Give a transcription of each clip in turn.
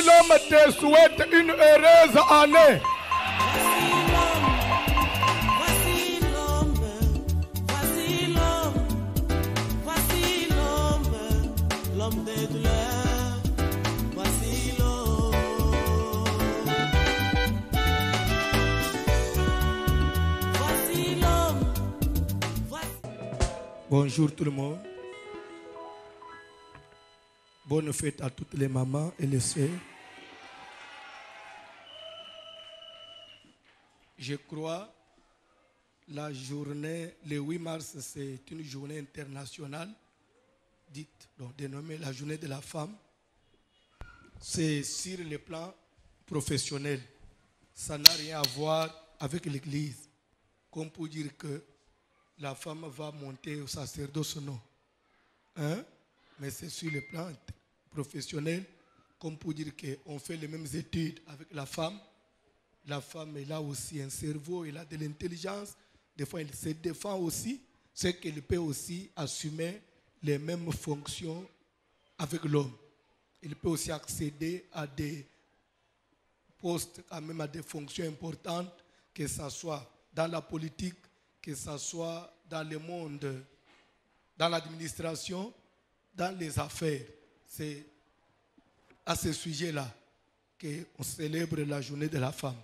l'homme te souhaite une heureuse année. Bonjour tout le monde. Bonne fête à toutes les mamans et les sœurs. Je crois la journée, le 8 mars, c'est une journée internationale, dite, donc dénommée la journée de la femme. C'est sur le plan professionnel. Ça n'a rien à voir avec l'Église. Comme pour dire que la femme va monter au sacerdoce, non. Hein? Mais c'est sur le plan professionnel, comme pour dire qu'on fait les mêmes études avec la femme. La femme, elle a aussi un cerveau, elle a de l'intelligence. Des fois, elle se défend aussi. C'est qu'elle peut aussi assumer les mêmes fonctions avec l'homme. Elle peut aussi accéder à des postes, même à des fonctions importantes, que ce soit dans la politique, que ce soit dans le monde, dans l'administration, dans les affaires. C'est à ce sujet-là qu'on célèbre la journée de la femme.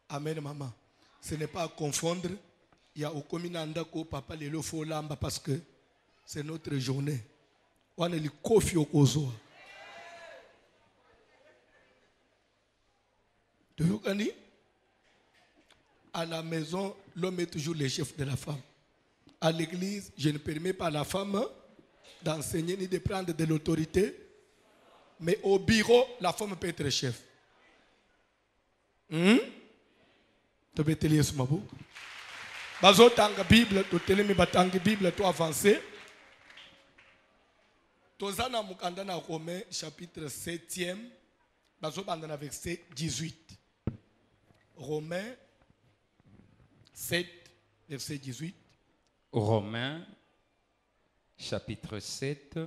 Amen, maman. Ce n'est pas à confondre. Il y a au communanda ko papa le fo lamba parce que c'est notre journée. On est le kofi au kozo. À la maison, l'homme est toujours le chef de la femme. À l'église, je ne permets pas à la femme d'enseigner ni de prendre de l'autorité. Mais au bureau, la femme peut être chef. Tu peux te lire sur ma bouche. Bazo tanga Bible, tu te lèmes batanga Bible, tu avances. Tozana mukandana Romains chapitre 7e. Bazo bandana verset 18. Romains 7, verset 18. Romains, chapitre 7,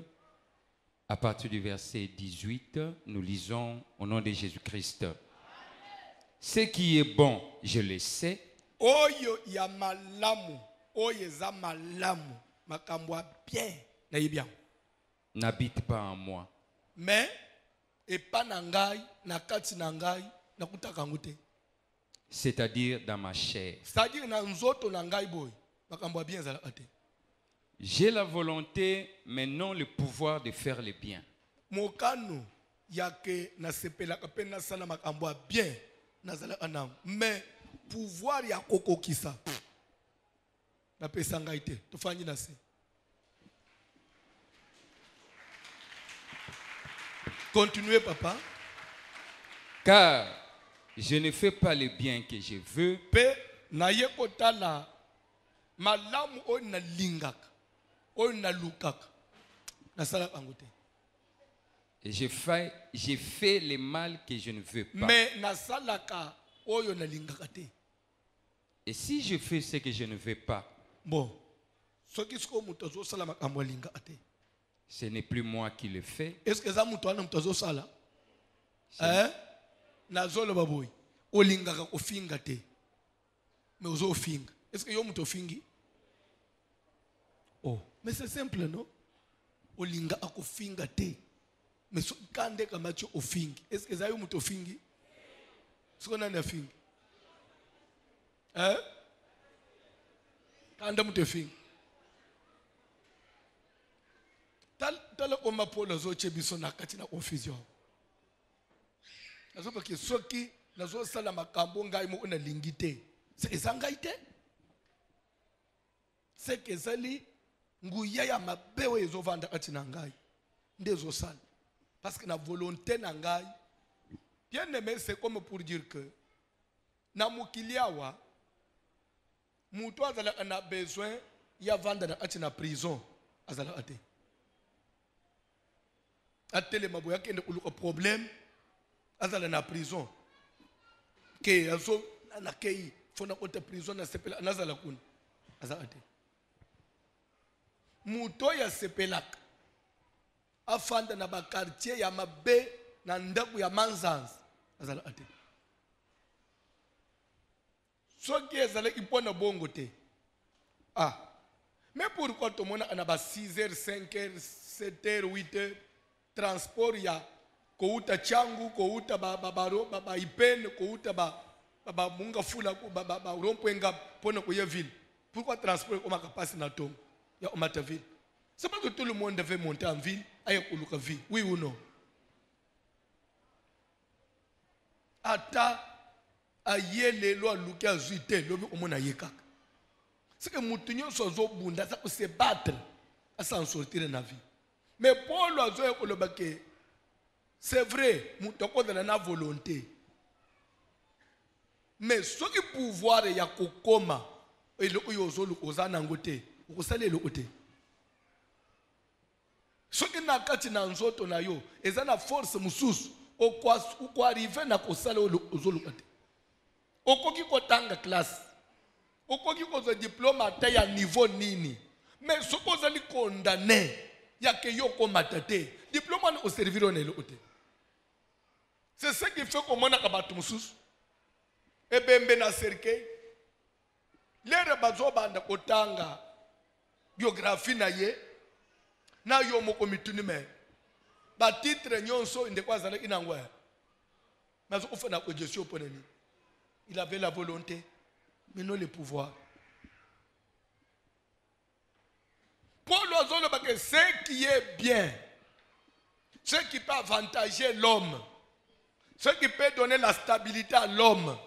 à partir du verset 18, nous lisons au nom de Jésus-Christ. Ce qui est bon, je le sais. Oyo ya malamu, oyo za malamu, makambwa bien, na bien. N'habite pas en moi. Mais, et pas nangai, na kati nangai, na kutaka ngute. C'est-à-dire dans ma chair. C'est-à-dire na nzoto nangai boy, makambwa bien za ate. J'ai la volonté, mais non le pouvoir de faire le bien. Mokano, yake na sepela kape na sala makambwa bien, na zala anam. Mais, pouvoir ya koko kisa. Na pesa ngai te, tofanyi na se. Continuez, papa. Car je ne fais pas le bien que je veux. Pe na yekota la malamu o na lingaka, o na lukaka. Na sala angote. Et je fais le mal que je ne veux pas. Mais na salaka oyo na lingaka te. Et si je fais ce que je ne veux pas, bon, ce n'est plus moi qui le fais. Est-ce que ça muto ana mutazo sala? Hein? Nazolo baboy. Olingaka ofinga te. Mais ozo ofinga. Est-ce que yo muto fingi? Oh, mais c'est simple, non? Olinga akofinga te. Mais so kande kamacho ofingi. Est-ce que ça yo muto fingi? Ce qu'on a na fingi. Hein? Kanda muto fingi. Tala koma polo zo chebiso na kati na confusion. Nazo parce que soki nazo sala makambo ngai mo na lingite. C'est ezangai te. C'est que zali nguya ya mabewe ezo vanda kati na ngai. Ndezo sala. Parce que na volonté na ngai. Bien aimé, c'est comme pour dire que na mukiliawa muto azala na besoin ya vanda na kati na prison azala ate. Atele maboya kende kuluka problème azala na prison ke azo na kei fona kota prison na sepela nazala kuna azala ate muto ya sepelaka afanda na ba quartier ya mabe na ndako ya manzanza azala ate soki ezalaki mpona bongo te mais pourquoi tomona ana ba 6h 5h 7h 8h transport ya kouta changu kouta ba ipene kouta ba munga fula ba rompwenga pona ko ville pourquoi transport comme capacité na tom ya omata ville c'est pas que tout le monde devait monter en ville aye kuluka ville oui ou non ata ayelelo aluki azwi te lobi omona ye kaka c'est que mutu nyonso azobunda aza kose battre asa sortir na vie mais Paul azoya koloba ke c'est vrai mutu akozala na volonté mais soki pouvoir ya kokoma ele oyo ozoluka oza nango te okosalela ote soki na kati na nzoto na yo eza na force mususu okwa na kosala ozoluka te okoki kotanga classe okoki kozwa diplôme ata ya niveau nini mais soki ozali condamné yake yo komata te diplôme wana oservir onelo ote c'est ce qui fait komonaka bato mususu ebembe na cercueil lere bazobanda kotanga biographie na ye na yo moko mituni me batitre nyonso ndeko azalaki nango mais okufana ko gestion poneni il avait la volonté mais non le pouvoir. Paul a dit que ce qui est bien, ce qui peut avantager l'homme, ce qui peut donner la stabilité à l'homme,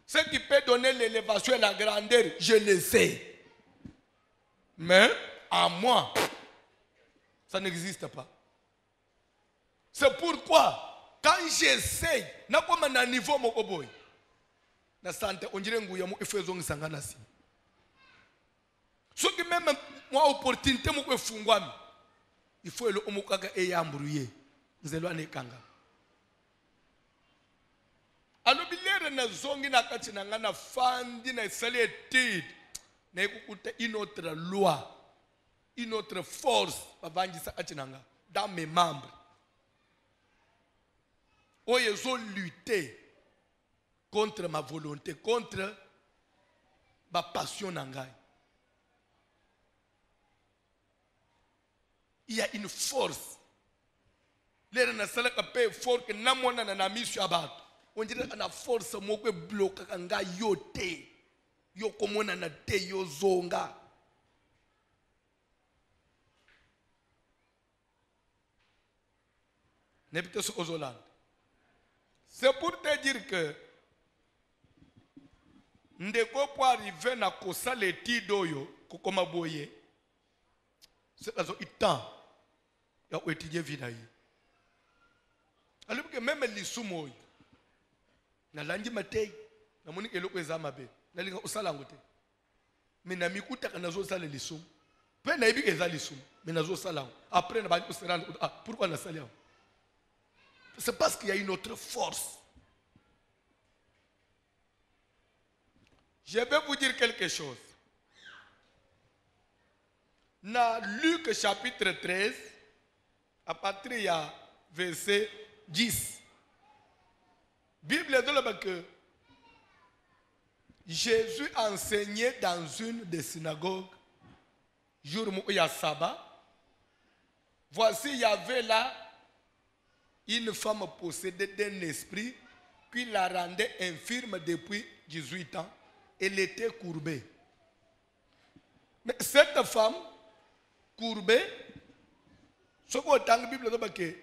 ce qui peut donner l'élévation et la grandeur, je le sais. Mais à moi, ça n'existe pas. C'est pourquoi, quand j'essaye, na comme un niveau mokoboy, na santé, on dirait que je fais un sangana si. Ce qui même moi opportunité moko fungwami, il faut le omokaga e yambrouiller. Nzelo anekanga. Alobilere na zongi na kati na ngana fandi na sali etid na ekukuta une autre loi, une autre force bavangisa kati nanga dans mes membres. Oyo ezo lutter contre ma volonté, contre ma passion nangai. Il y a une force. L'air na sala kape fort que namona na mission abat. On dirait que la force moko bloque kanga yote. Yo komona na te yo zonga. N'habite sur Ozoland. C'est pour te dire que ndeko pour arriver na kosa le tidoyo kokoma boye. C'est parce qu'il temps ya étudier vida yi. Alors que même les sumo na langi matei na moni eloko ezama be na linga osala ngote. Mais na mikuta kana zo sala les sumo. Pe na ibi eza les sumo, mais na zo sala. Après na ba ko se rendre pourquoi na sala? C'est parce qu'il y a une autre force. Je vais vous dire quelque chose. Dans Luc chapitre 13, à partir du verset 10, la Bible dit que Jésus enseignait dans une des synagogues, jour où il y a sabbat. Voici, il y avait là une femme possédée d'un esprit qui la rendait infirme depuis 18 ans. Elle était courbée. Mais cette femme courbée, ce qu'on entend la Bible dit que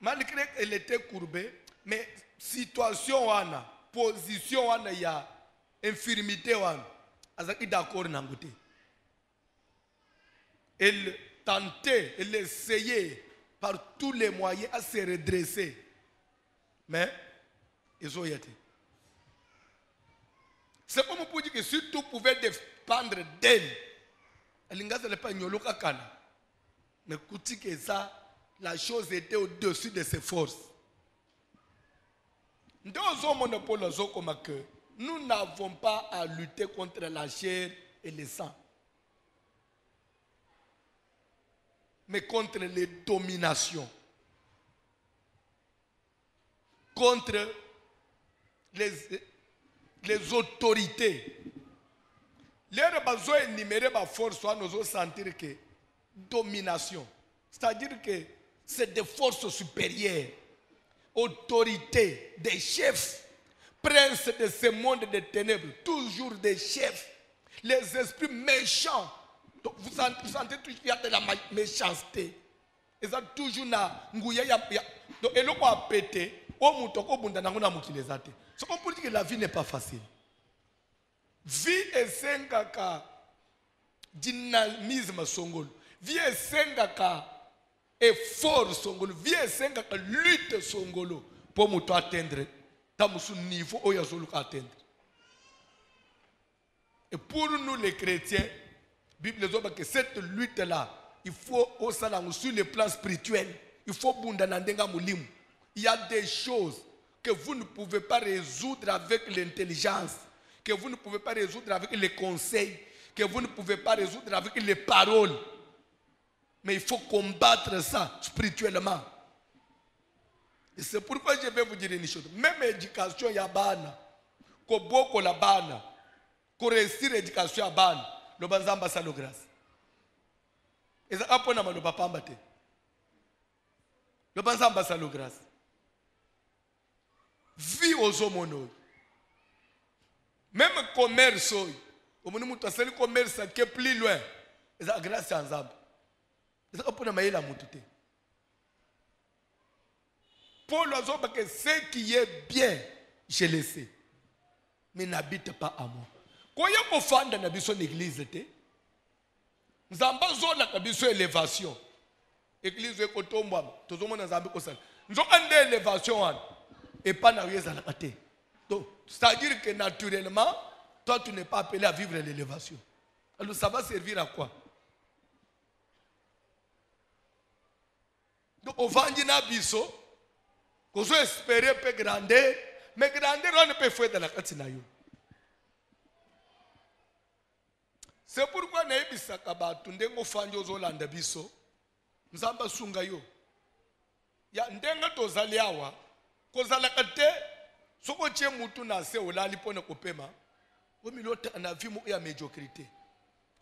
malgré qu'elle était courbée, mais situation wana, position wana ya infirmité wana, azaki d'accord nangote. Elle tentait, elle essayait par tous les moyens à se redresser. Mais ils ont été. C'est comme pour dire que si tout pouvait dépendre d'elle, elle n'allait pas nyoloka kana. Mais écoutez que ça, la chose était au-dessus de ses forces. Nous n'avons pas à lutter contre la chair et le sang. mais contre les dominations, contre les autorités. Les besoins énumérés par force, nous sentir que domination, c'est-à-dire que c'est des forces supérieures, autorités, des chefs, princes de ce monde des ténèbres, toujours des chefs, les esprits méchants. Donc vous sentez toujours qu'il y a de la méchanceté. Et ça toujours na nguya ya donc et le quoi pété au mutoko bunda na ngona mukilezate. Ce qu'on peut dire que la vie n'est pas facile. Vie est sengaka dynamisme songolo. Vie est sengaka effort songolo. Vie est sengaka lutte songolo pour muto atteindre dans ce niveau où il y a solo atteindre. Et pour nous les chrétiens, la Bible dit que cette lutte-là, il faut sur le plan spirituel, il faut il y a des choses que vous ne pouvez pas résoudre avec l'intelligence, que vous ne pouvez pas résoudre avec les conseils, que vous ne pouvez pas résoudre avec les paroles. Mais il faut combattre ça spirituellement. Et c'est pourquoi je vais vous dire une chose. Même l'éducation yabana, koboko la bana, ko réussir l'éducation yabana, le banzamba sa lo grâce. Et ça apona malo papa mbate. Le banzamba sa lo grâce. Vie aux hommes. Même commerce, au moment où tu commerce qui est plus loin, et ça grâce à Nzamba. Et ça apona maïla mutute. Paul a dit que ce qui est bien, je le sais, mais n'habite pas à moi. Quand il y a un fan dans l'église, nous avons une élévation. L'église est comme tout le monde. Nous avons une élévation et pas dans les. Donc, c'est-à-dire que naturellement, toi, tu n'es pas appelé à vivre l'élévation. Alors, ça va servir à quoi? Donc, au Vandina Bisso, qu'on soit espéré peut grandir, mais grandir, on ne peut faire de la katinayo. C'est pourquoi nous avons dit que nous avons fait des Zolanda Bisso, nous avons sunga yo. Ya ndenga tozali awa, kozala kate, soko tie mutu na se olali pona kopema, omilota na vimu ya médiocrité.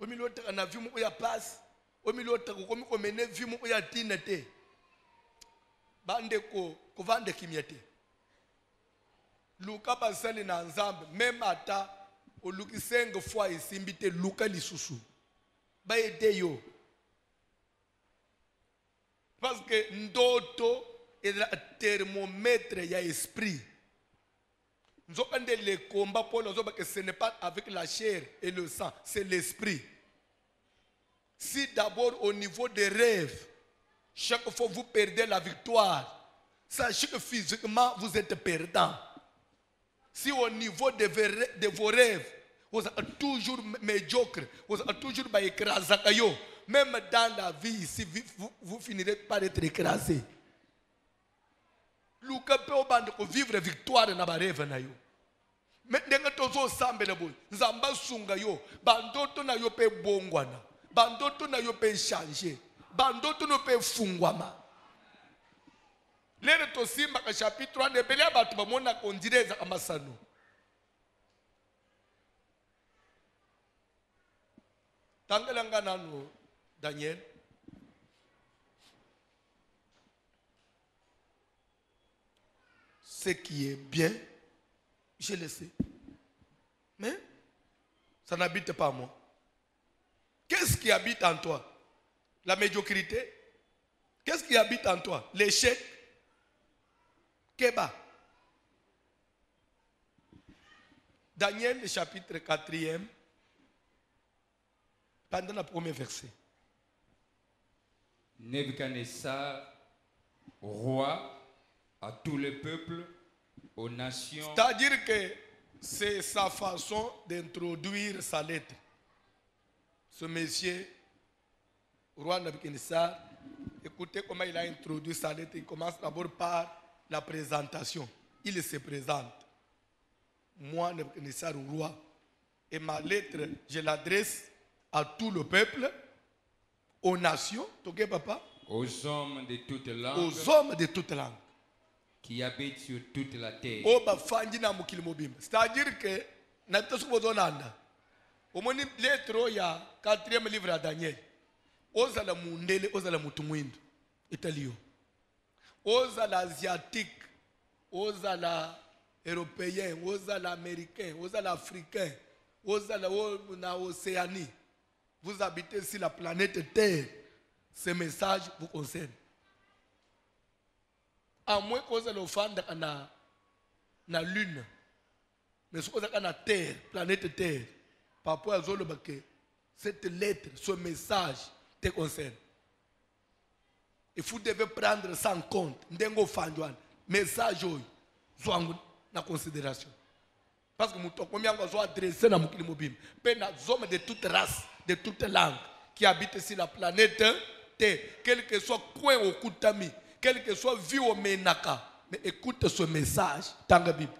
Omilota na vimu ya passe, omilota kokomi komene vimu ya tinete. Bande ko vande kimiete. Luka basali na nzambe même ata olukisenge fois isimbite luka lisusu. Ba ede yo. Parce que ndoto est le thermomètre ya esprit. Nous avons les combats pour nous que ce n'est pas avec la chair et le sang, c'est l'esprit. Si d'abord au niveau des rêves, chaque fois vous perdez la victoire, sachez que physiquement vous êtes perdant. Si au niveau de vos rêves, vous êtes toujours médiocre, vous êtes toujours écrasé, même dans la vie ici, vous finirez par être écrasé. Luka pe obande ko vivre victoire na ba rêve na yo. Mais ndenga tozo sambe na boy. Nzamba sunga yo, bandoto na yo pe bongwana. Bandoto na yo pe changer. Bandoto no pe fungwama. Lere to simba ka chapitre 1 ebele abatu bamona kondireza amasano. Tangalanga nanu Daniel. Ce qui est bien, je le sais. Mais ça n'habite pas en moi. Qu'est-ce qui habite en toi? La médiocrité? Qu'est-ce qui habite en toi? L'échec? Keba. Daniel, le chapitre 4e, pendant le premier verset. Nebuchadnezzar, roi, à tout le peuple, aux nations. C'est-à-dire que c'est sa façon d'introduire sa lettre. Ce monsieur, roi Nebuchadnezzar, écoutez comment il a introduit sa lettre. Il commence d'abord par la présentation. Il se présente. Moi, Nebuchadnezzar, roi, et ma lettre, je l'adresse à tout le peuple, aux nations, ok papa, aux hommes de toutes langues aux hommes de toutes langues. qui habitent sur toute la terre. C'est-à-dire que, au moins lettre il y a 4e livre à Daniel. Ozala mundele, ozala mutumwindo, italio. Ozala asiatique, ozala européen, ozala américain, ozala africain, ozala na Océanie. Vous habitez sur la planète Terre. Ce message vous concerne. À moins que vous allez offendre na lune. Mais si vous êtes na Terre, planète Terre, par rapport à cette lettre, ce message te concerne. Et vous devez prendre ça en compte. Ndengo fanjuan. Message oyo. Na considération. Parce que nous avons adressé à Mukili Mobim. Mais nous hommes de toute race, de toute langue, qui habitent sur la planète Terre, quel que soit coin au Koutami, quel que soit vie au Menaka, mais écoute ce message dans la Bible.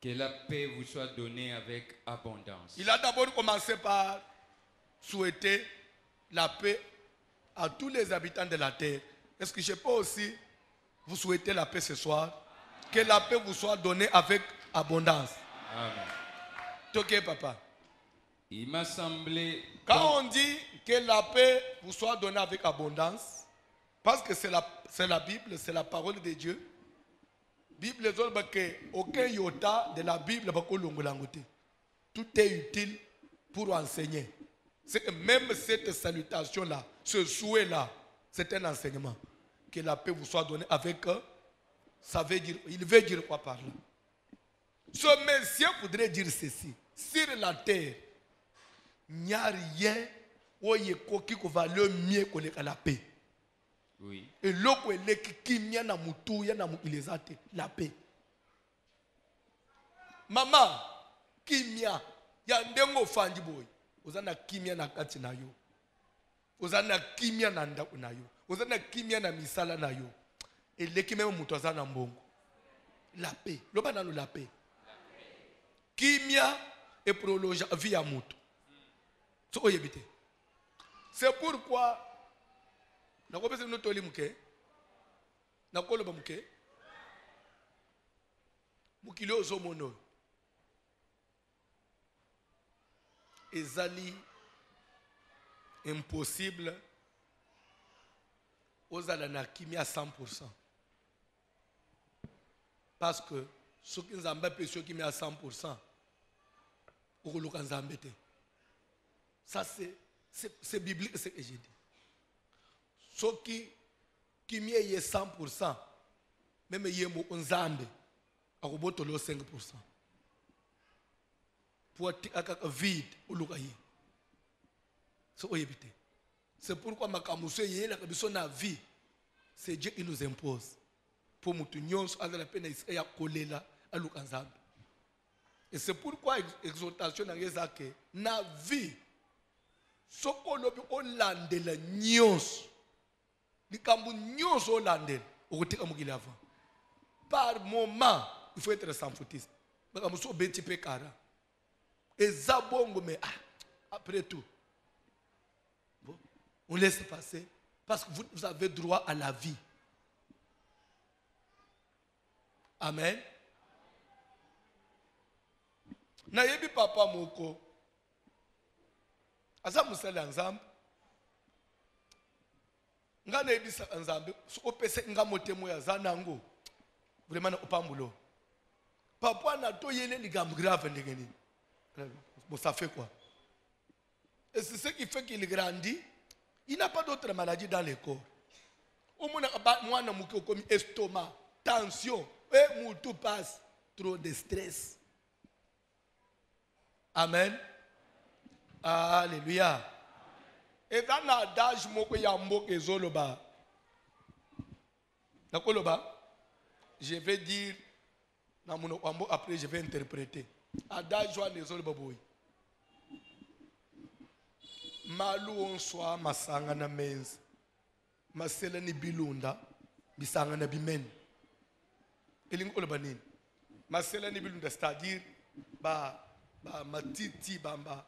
Que la paix vous soit donnée avec abondance. Il a d'abord commencé par souhaiter la paix à tous les habitants de la terre. Est-ce que je peux aussi vous souhaiter la paix ce soir? Que la paix vous soit donnée avec abondance. Amen. Ok, papa. Il m'a semblé... Quand on dit que la paix vous soit donnée avec abondance, parce que c'est la Bible, c'est la parole de Dieu. Bible, aucun iota de la Bible, tout est utile pour enseigner. C'est que même cette salutation-là, ce souhait-là, c'est un enseignement. Que la paix vous soit donnée avec... Ça veut dire, il veut dire quoi par là? Ce Messie voudrait dire ceci. Sur la terre, il n'y a rien qui valeur mieux que la paix. Oui. Et l'autre, qui na mutu, ya na muilezate, la paix. Maman, kimia, ya ndengo fanji boy. Ozana kimia na kati na yo. Ozana kimia na ndaku na yo. Ozana kimia na misala na yo. Et l'équipe même mutoza na mbongo. La paix. Loba nanu la paix. Kimia et prologe via muto. So oyebite. C'est pourquoi na ko pese notoli muke. Na ko loba muke. Mukili ozo mono. Ezali impossible ozala na kimia 100%. Parce que ceux qui nous ont fait ceux qui mettent à 100%, ça c'est biblique ce que j'ai dit. Ceux qui mettent 100%, même ils ont Nzambe, à 5%. Pour être vide, c'est pourquoi ma camusée est la vie. C'est Dieu qui nous impose. Pour nous tenir à la peine et à coller là à l'Ukanzambe. Et c'est pourquoi l'exhortation dans les actes, na vie, ce qu'on a landé la nyons, les camous nyons au landé, au côté comme il avant. Par moment, il faut être sans foutisme. Mais comme ça, petit peu cara. Et zabongo mais après tout, bon, on laisse passer parce que vous avez droit à la vie. Amen. Na yebi papa moko. Aza musala nzambe. Nga na yebi sa nzambe. So opese nga motemo ya zanango. Vraiment na opambulo. Papa na to yele ligambo grave ndengeni. Bon, ça fait quoi? Et c'est ce qui fait qu'il grandit. Il n'a pas d'autre maladie dans le corps. Au moins, moi, je suis comme estomac, tension, et tout passe, trop de stress. Amen. Alléluia. Et dans l'adage, je vais dire, après je vais interpréter. Adage, malu onswa masanga na menzi masela ni bilunda bisanga na bimen elingo oloba nini masela ni bilunda c'est-à-dire ba matiti bamba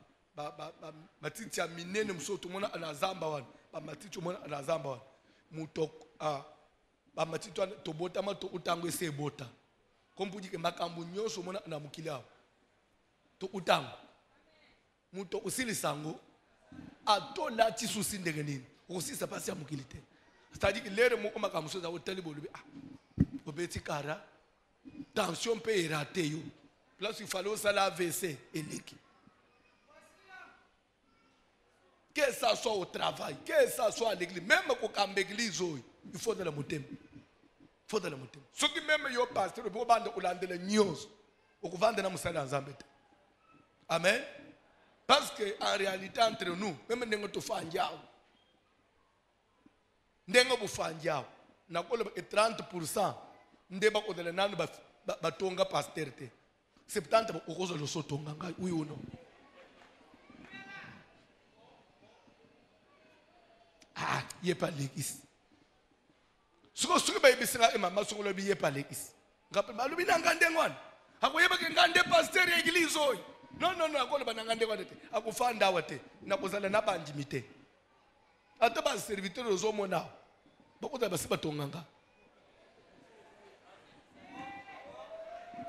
matiti ya minene msoto mona anazamba wana ba matiti mona anazamba wana muto bamatiti wana tobota mato utango ese bota kompuji ke makambo nyoso mona na mukilao to utango muto usili sango atola tisusi ndenge nini usisa pasi ya mukilite c'est-à-dire que lere mo makambo so za hoteli bolubi obeti kara tension peut rater yo place il fallait ça la AVC eleki que ça soit au travail, que ça soit à l'église, même quand on est à l'église, il faut de la montée. Il faut de la montée. Ce qui même yo pasteur, vous bandez ou l'ande les news, ou vous vendez na musala en zambet. Amen. Parce que en réalité entre nous, même n'engo to fanjao, n'engo bu fanjao, na ko le 30%, ndeba ko de la nanu ba tonga pasterté. 70% ba okozo lo sotonga ngai, oui ou non? Il n'y a pas l'église. Ce que je veux dire, c'est que je ne veux pas l'église. Je ne veux pas l'église. Je ne veux pas l'église. Pasteur l'église. Non, non, non, je ne veux pas l'église. Je ne veux pas l'église. Je ne veux pas l'église. Je ne veux pas serviteur de Zomona. Beaucoup de personnes ne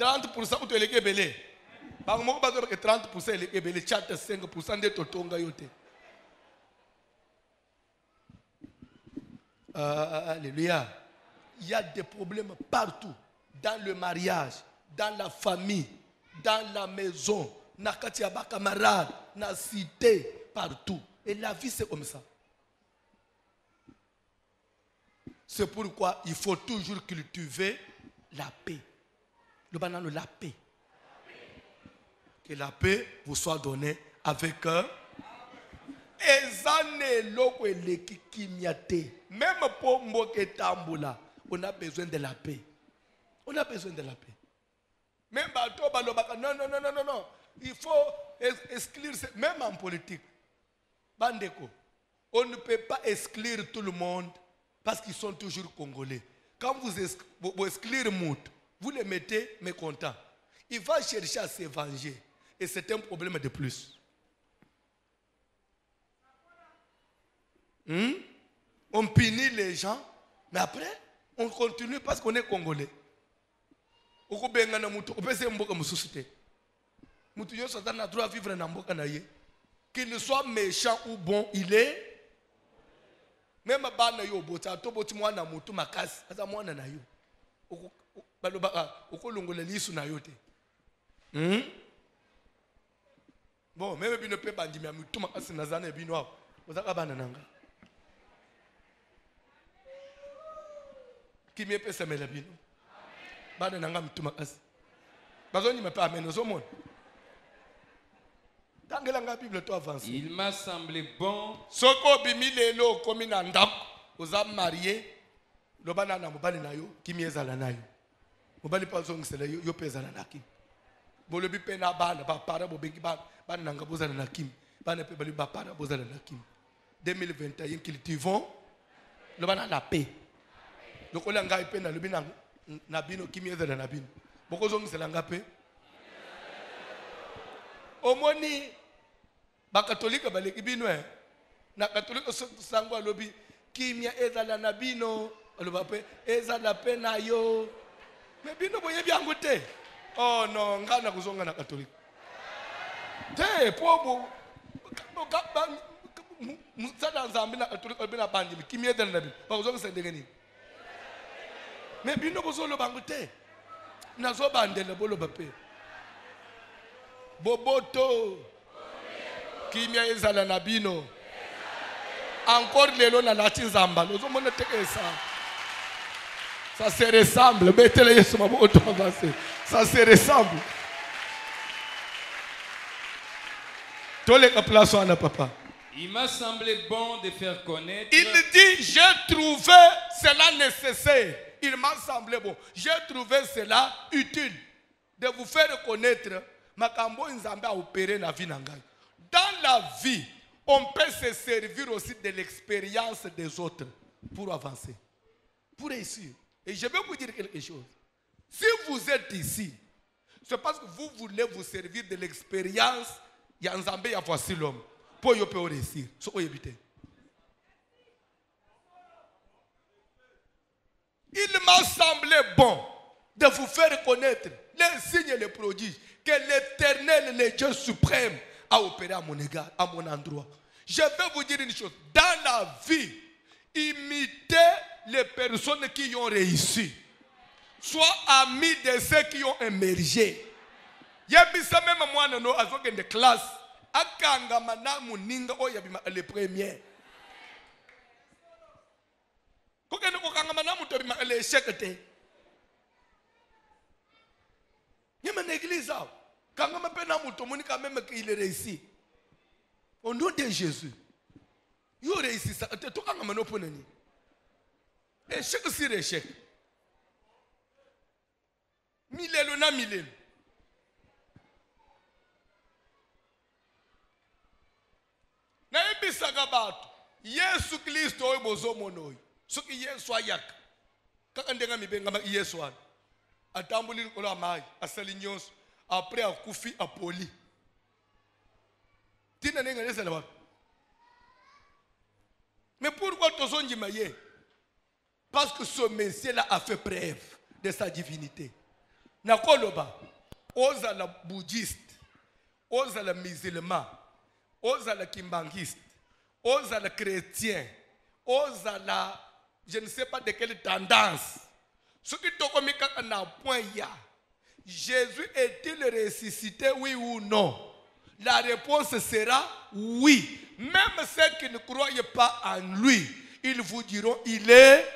30% de l'église est belé. Je ne veux pas 30% de l'église est belé. 5% de Totonga yote. Alléluia. Il y a des problèmes partout. Dans le mariage, dans la famille, dans la maison, dans les camarades, dans la cité, partout. Et la vie, c'est comme ça. C'est pourquoi il faut toujours cultiver la paix. Le banane, la paix. Que la paix vous soit donnée avec même pour Mboketamboula, on a besoin de la paix. On a besoin de la paix. Même non, non, non, non, non, non. Il faut exclure, même en politique. Bandeko, on ne peut pas exclure tout le monde parce qu'ils sont toujours congolais. Quand vous exclure Mout, vous les mettez mécontents. Il va chercher à se venger. Et c'est un problème de plus. On punit les gens, mais après, on continue parce qu'on est congolais. On peut se mboka mususite. Mutu yo satan a droit à vivre na mboka na ye. Qu'il soit méchant ou bon, il est. Même bana yo bota to boti mwana mutu makasi, ata mwana na yo. Baloba okolongola lisu na yo te. Bon, même bino pe bandimi mutu makasi na zana bino. Ozaka bana nanga. Qui me peut semer la bino. Bana nanga mutu makasi. Bazoni me pas amener au monde. Il m'a semblé bon. Soko bimilelo komi na ndako oza marié lobana na mobali na yo kimi ezala na yo. Mobali pa zongisela yo pezala na kimi. Bolobi pe na bana ba para bobengi bana nanga bozala na kimi. Bana pe bali ba para bozala na kimi. 2021 cultivons lobana la paix. Lokola ngai pe na lobi na bino kimi ezala na bino. Boko zongisela ngape. Omoni ba catholique baleki bino na catholique sango alobi kimia ezala na bino aloba pe ezala pe na yo me bino boye byangu te. Oh non, ngana kuzonga na catholique te pobo musala nzambi na catholique obina bandi kimia ezala na bino ba kuzonga sendenge nini me bino bozolo bangu te nazo bandele bolo bape Boboto Kimia ezala na bino. Encore lelo na lati zamba. Lozo mona teke ça. Ça se ressemble. Betele Yesu maboto avancé. Ça se ressemble. Tole ka place na papa. Il m'a semblé bon de faire connaître. Il dit j'ai trouvé cela nécessaire. Il m'a semblé bon. J'ai trouvé cela utile de vous faire connaître. Dans la vie, on peut se servir aussi de l'expérience des autres pour avancer, pour réussir. Et je vais vous dire quelque chose. Si vous êtes ici, c'est parce que vous voulez vous servir de l'expérience Il y a Nzambe, il y a voici l'homme. Pour y réussir. So, il m'a semblé bon de vous faire connaître les signes et les prodiges que l'Éternel, le Dieu suprême, a opéré à mon égard, à mon endroit. Je vais vous dire une chose. Dans la vie, imitez les personnes qui ont réussi. Sois ami de ceux qui ont émergé. Il y a même moi, dans des classes, les premiers. Il est réussi. Au nom de Jésus. Il a réussi ça. Échec sur échec. Milelo na milelo. Na ebisaka bato. Yesu Kristo oyo bozomono oyo. Soki Yesu ayaka. Kaka ndenga mibenga Yesu wana. Atambuli likolo amayi, asali nyonso. Après akufi apoli. Tina nenga nesala bato. Mais pourquoi tozonjima ye? Parce que ce Messie-là a fait preuve de sa divinité. Nakoloba, oza la bouddhiste, oza la musulman, oza la kimbangiste, oza la chrétien, oza la, je ne sais pas de quelle tendance. Ce qui est na point ya, Jésus est-il ressuscité, oui ou non? La réponse sera oui. Même ceux qui ne croient pas en lui, ils vous diront, il est.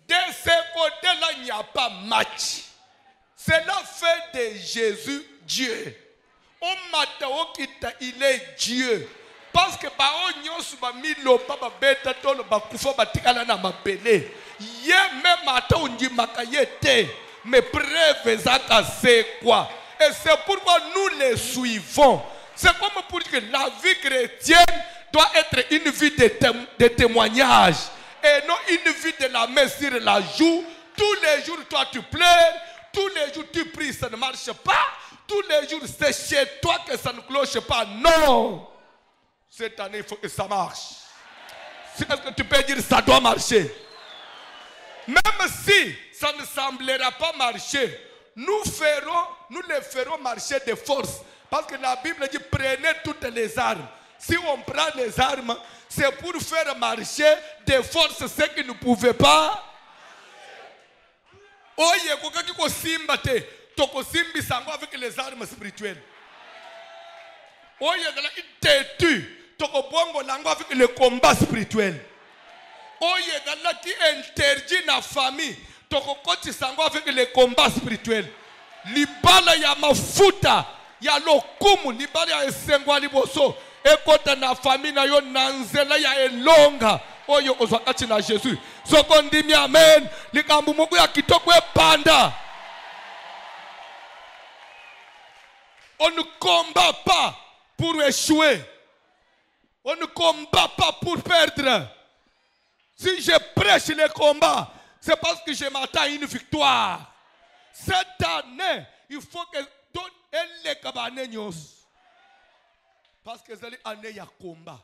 De ce côté-là, il n'y a pas match. Cela fait de Jésus Dieu. Il est Dieu. Parce que mais preuve c'est quoi? Et c'est pourquoi nous les suivons. C'est comme pour dire que la vie chrétienne doit être une vie de témoignage. Et non une vie de la main sur la joue. Tous les jours, toi tu pleures. Tous les jours, tu pries, ça ne marche pas. Tous les jours, c'est chez toi que ça ne cloche pas. Non. Cette année, il faut que ça marche. Est-ce que tu peux dire ça doit marcher? Même si ça ne semblera pas marcher, nous les ferons marcher de force. Parce que la Bible dit prenez toutes les armes. Si on prend les armes, c'est pour faire marcher de force ceux qui ne pouvaient pas. Oye, kokaki ko simba te, toko simbi sango avec les armes spirituelles. Oye, gala itetu, toko bongo lango avec le combat spirituel. Oye, gala qui interdit na famille, toko koti sango avec le combat spirituel. Libala ya mafuta, ya lokumu, libala ya esengwa liboso, ekota na famille na yo nanzela ya elonga. Oyo ozwakati na Jésus. Soko ndimi amen. Likambu mungu ya kitoko epanda. On ne combat pas pour échouer. On ne combat pas pour perdre. Si je prêche le combat, c'est parce que je m'attends à une victoire. Cette année, il faut que tout les cabanes. Parce que c'est l'année il y a combat.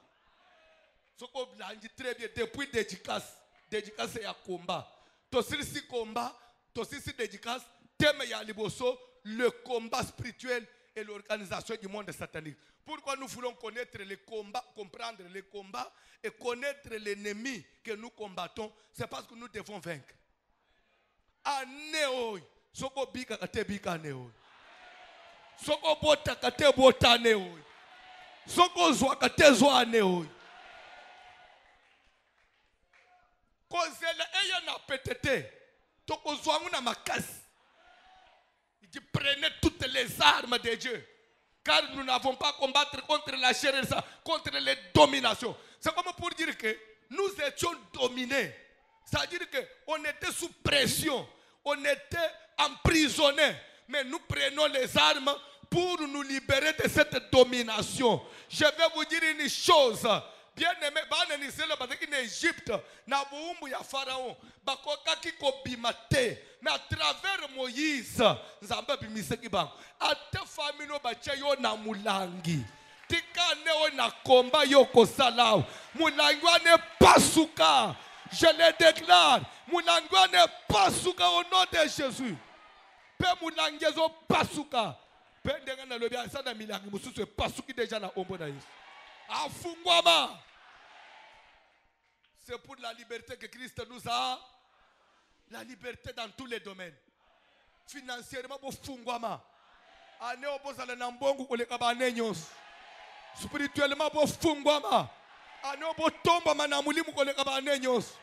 Très bien, depuis dédicace et à combat. Tosisi combat, tosisi dédicace, thème ya liboso, le combat spirituel et l'organisation du monde satanique. Pourquoi nous voulons connaître les combats, comprendre les combats et connaître l'ennemi que nous combattons, c'est parce que nous devons vaincre. Anéo, soko bika kate bika neo. Soko bota kate bota neo. Soko zwa kate zwa neo. Kozela eya na petete toko zwangu na makasi. Il dit prenez toutes les armes de Dieu, car nous n'avons pas à combattre contre la chair et ça, contre les dominations. C'est comme pour dire que nous étions dominés. C'est-à-dire qu'on était sous pression, on était emprisonnés, mais nous prenons les armes pour nous libérer de cette domination. Je vais vous dire une chose. Bien aimé, en Égypte, na buumbu ya Pharaon, bakokaki ko bimate, mais à travers Moïse, Nzamba bimiseki bang. Ate famino bache yo na mulangi. tika neo na komba yoko salao. Mulangwane pasuka. Je le déclare. Mulangwane pasuka au nom de Jésus. Pe mulangezo pasuka. Pe ndenga na lobi asana milangi mususu pasuki deja na ombo na Yesu. Afungwama. C'est pour la liberté que Christ nous a. La liberté dans tous les domaines. Financièrement, pour fungwama. Ane obozala na mbongo koleka bane nyonso. Spirituellement, pour fungwama. Ane obotomba mana mulimu koleka bane nyonso.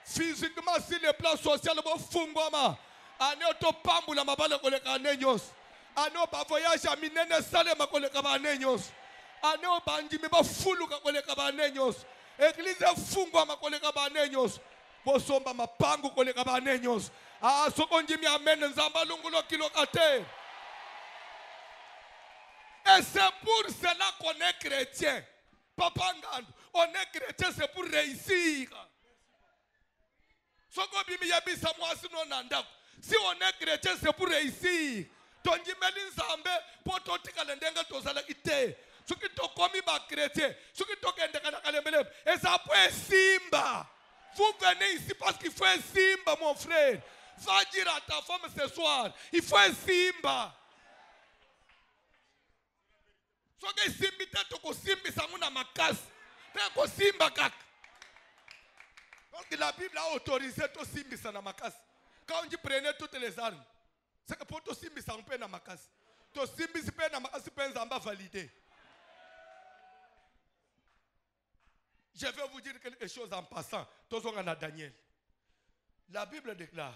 Physiquement, sur le plan social, pour fungwama. Ane otopambula mabale koleka bane nyonso. Ane oba voyage a minene salema koleka bane nyonso. Ane obandimi ba fuluka koleka bane nyonso. Église fungwama koleka bane nyonso. Bosomba mapangu koleka bane nyonso. Ah, sokonjimi amen nzamba lungulo kilokate. Et c'est pour cela qu'on est chrétien. Papa Ngando, on est chrétien, c'est pour réussir. Si on est chrétien, c'est pour réussir. Tonjimeli nzambe poto tikala ndenga tozala ite. Soki to komi ba chrétien, soki to kende kana kalembele, et ça peut simba. Vous venez ici parce qu'il faut un simba, mon frère. Va dire à ta femme ce soir, il faut un simba. Soki simbita toko simbi samuna makasi. Teko simba kaka. Donc la Bible a autorisé to simbi sana makasi. Quand on dit prenez toutes les armes, c'est que pour to simbi sa na makasi. To simbi si pe na makasi pe nzamba validé. Je vais vous dire quelque chose en passant. Tous on a Daniel. La Bible déclare,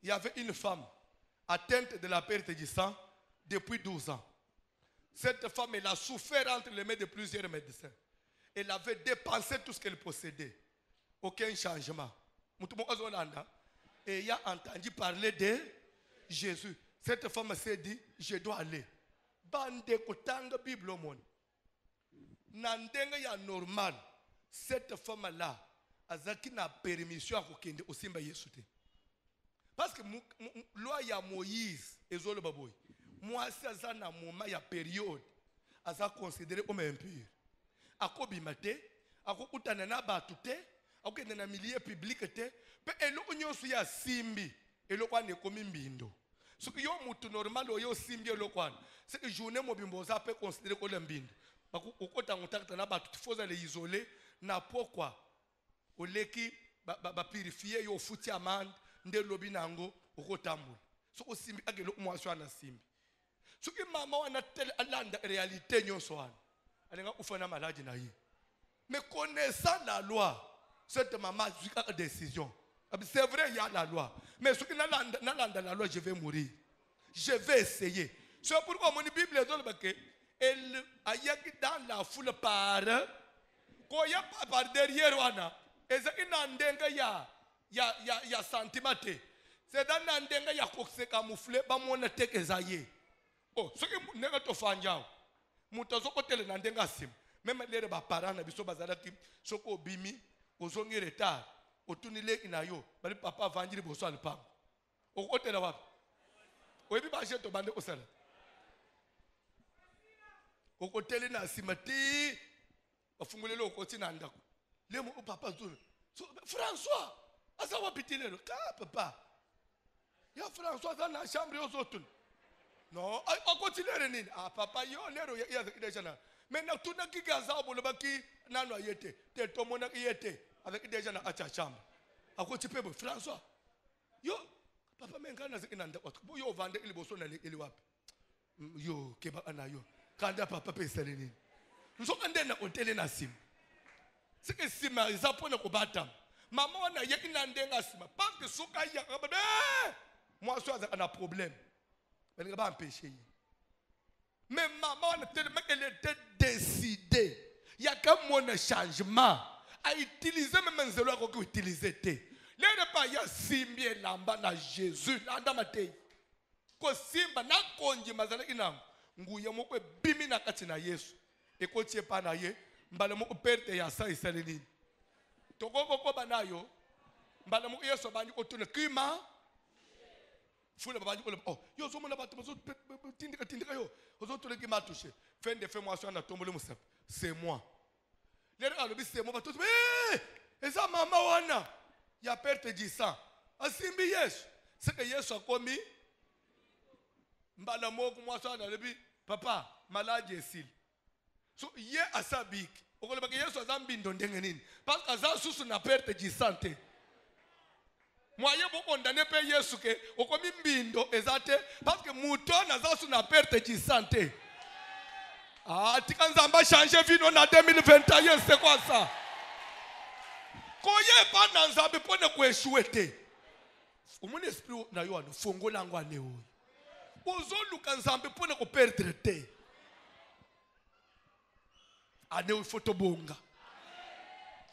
il y avait une femme atteinte de la perte du sang depuis 12 ans. Cette femme, elle a souffert entre les mains de plusieurs médecins. Elle avait dépensé tout ce qu'elle possédait. Aucun changement. Et il a entendu parler de Jésus. Cette femme s'est dit, je dois aller. Bande kotanga Bible au monde. Nandenge ya normal. Cette femme-là, azaki na permission à kokende osimba Yesu te. Parce que loi ya Moïse ezolo baboy. Moi si aza na moment ya période aza considéré comme impur. Akobima te, akokutana na batu te, akokende na milieu public te, pe eloko nyonso ya simbi, eloko ane komi mbindo. Soki yo mutu normal oyo simbi eloko ane, c'est que journée mobimbo za pe considéré comme mbindo. Okota ngotakta na batu tifoza le isoler na pourquoi oleki ba purifier yo futi amande nde lobi nango okotambula so osimbi akelo mwaswa na simbi so ki mama wana tel alanda réalité nyonso wana alenga ufana maladi na ye mais connaissant la loi cette maman zika décision c'est vrai il y a la loi mais ce qui nalanda la loi je vais mourir je vais essayer c'est pourquoi mon Bible dit que elle a dans la foule par koya par derrière wana eza inandenga ya sentimate c'est dans nandenga ya kokse camoufler ba mona tekeza ye oh soki nenga to fanjao mutazo kotele nandenga sim même les ba parents na biso bazalaki soko bimi ozongi retard otunile inayo bali papa vanjiri boso alpam okotela wapi oyebi ba jeto bande osala okotele na simati afungulele okoti na ndako lemo o papa zulu François asa wapitilelo ka papa ya François dans la chambre yozotu non akotilele nini ah papa yo lero ya déjà na maintenant tout na kigaza bolobaki nanu ayete te tomona yete avec déjà na acha chambre akoti pebo François yo papa mengana zikina ndako yo vande iliboso na ili wapi yo keba anayo kanda papa pesa nini nzokande na hôtel na sim c'est que sima izapona ko batam maman wana yekina ndenga sima parce que soka ya moi so a problème elle va empêcher mais maman wana tellement elle était décidée il y a comme mon changement à utiliser même nzelo ko ko utiliser te les pas ya simbi lamba na Jésus landa matei ko simba na konji mazala inam nguye moko bimi na kati na Yesu ekotie pa na ye mbala moko perte ya sa isaleli tokoko ko banayo mbala moko Yesu bandi ko tuna kima Fule baba dit oh yo zo mona bato bazo tindika yo ozo tole ki m'a touché. Fin de fait moi so na tombole musap. C'est moi. Les gars le c'est moi bato et ça maman wana ya perte du sang. Asimbi Yesu. C'est que Yesu a commis mbala moko moi so na lebi papa malade esil. So ye asabik. Okoleba ke Yesu azambindo ndenge nini? Parce que ça susu na perte du santé. Moye bo condamner pe Yesu ke okomi mbindo ezate parce que mouton na za su na perte de santé. Ah, tika nzamba changer vie non en 2021 c'est quoi ça? Koye pa na nzambe pone ko échouer te. Mon esprit na yo ano fongola ngwane o. Ozoluka nzambe pone ko perdre te. Ane o fotobonga.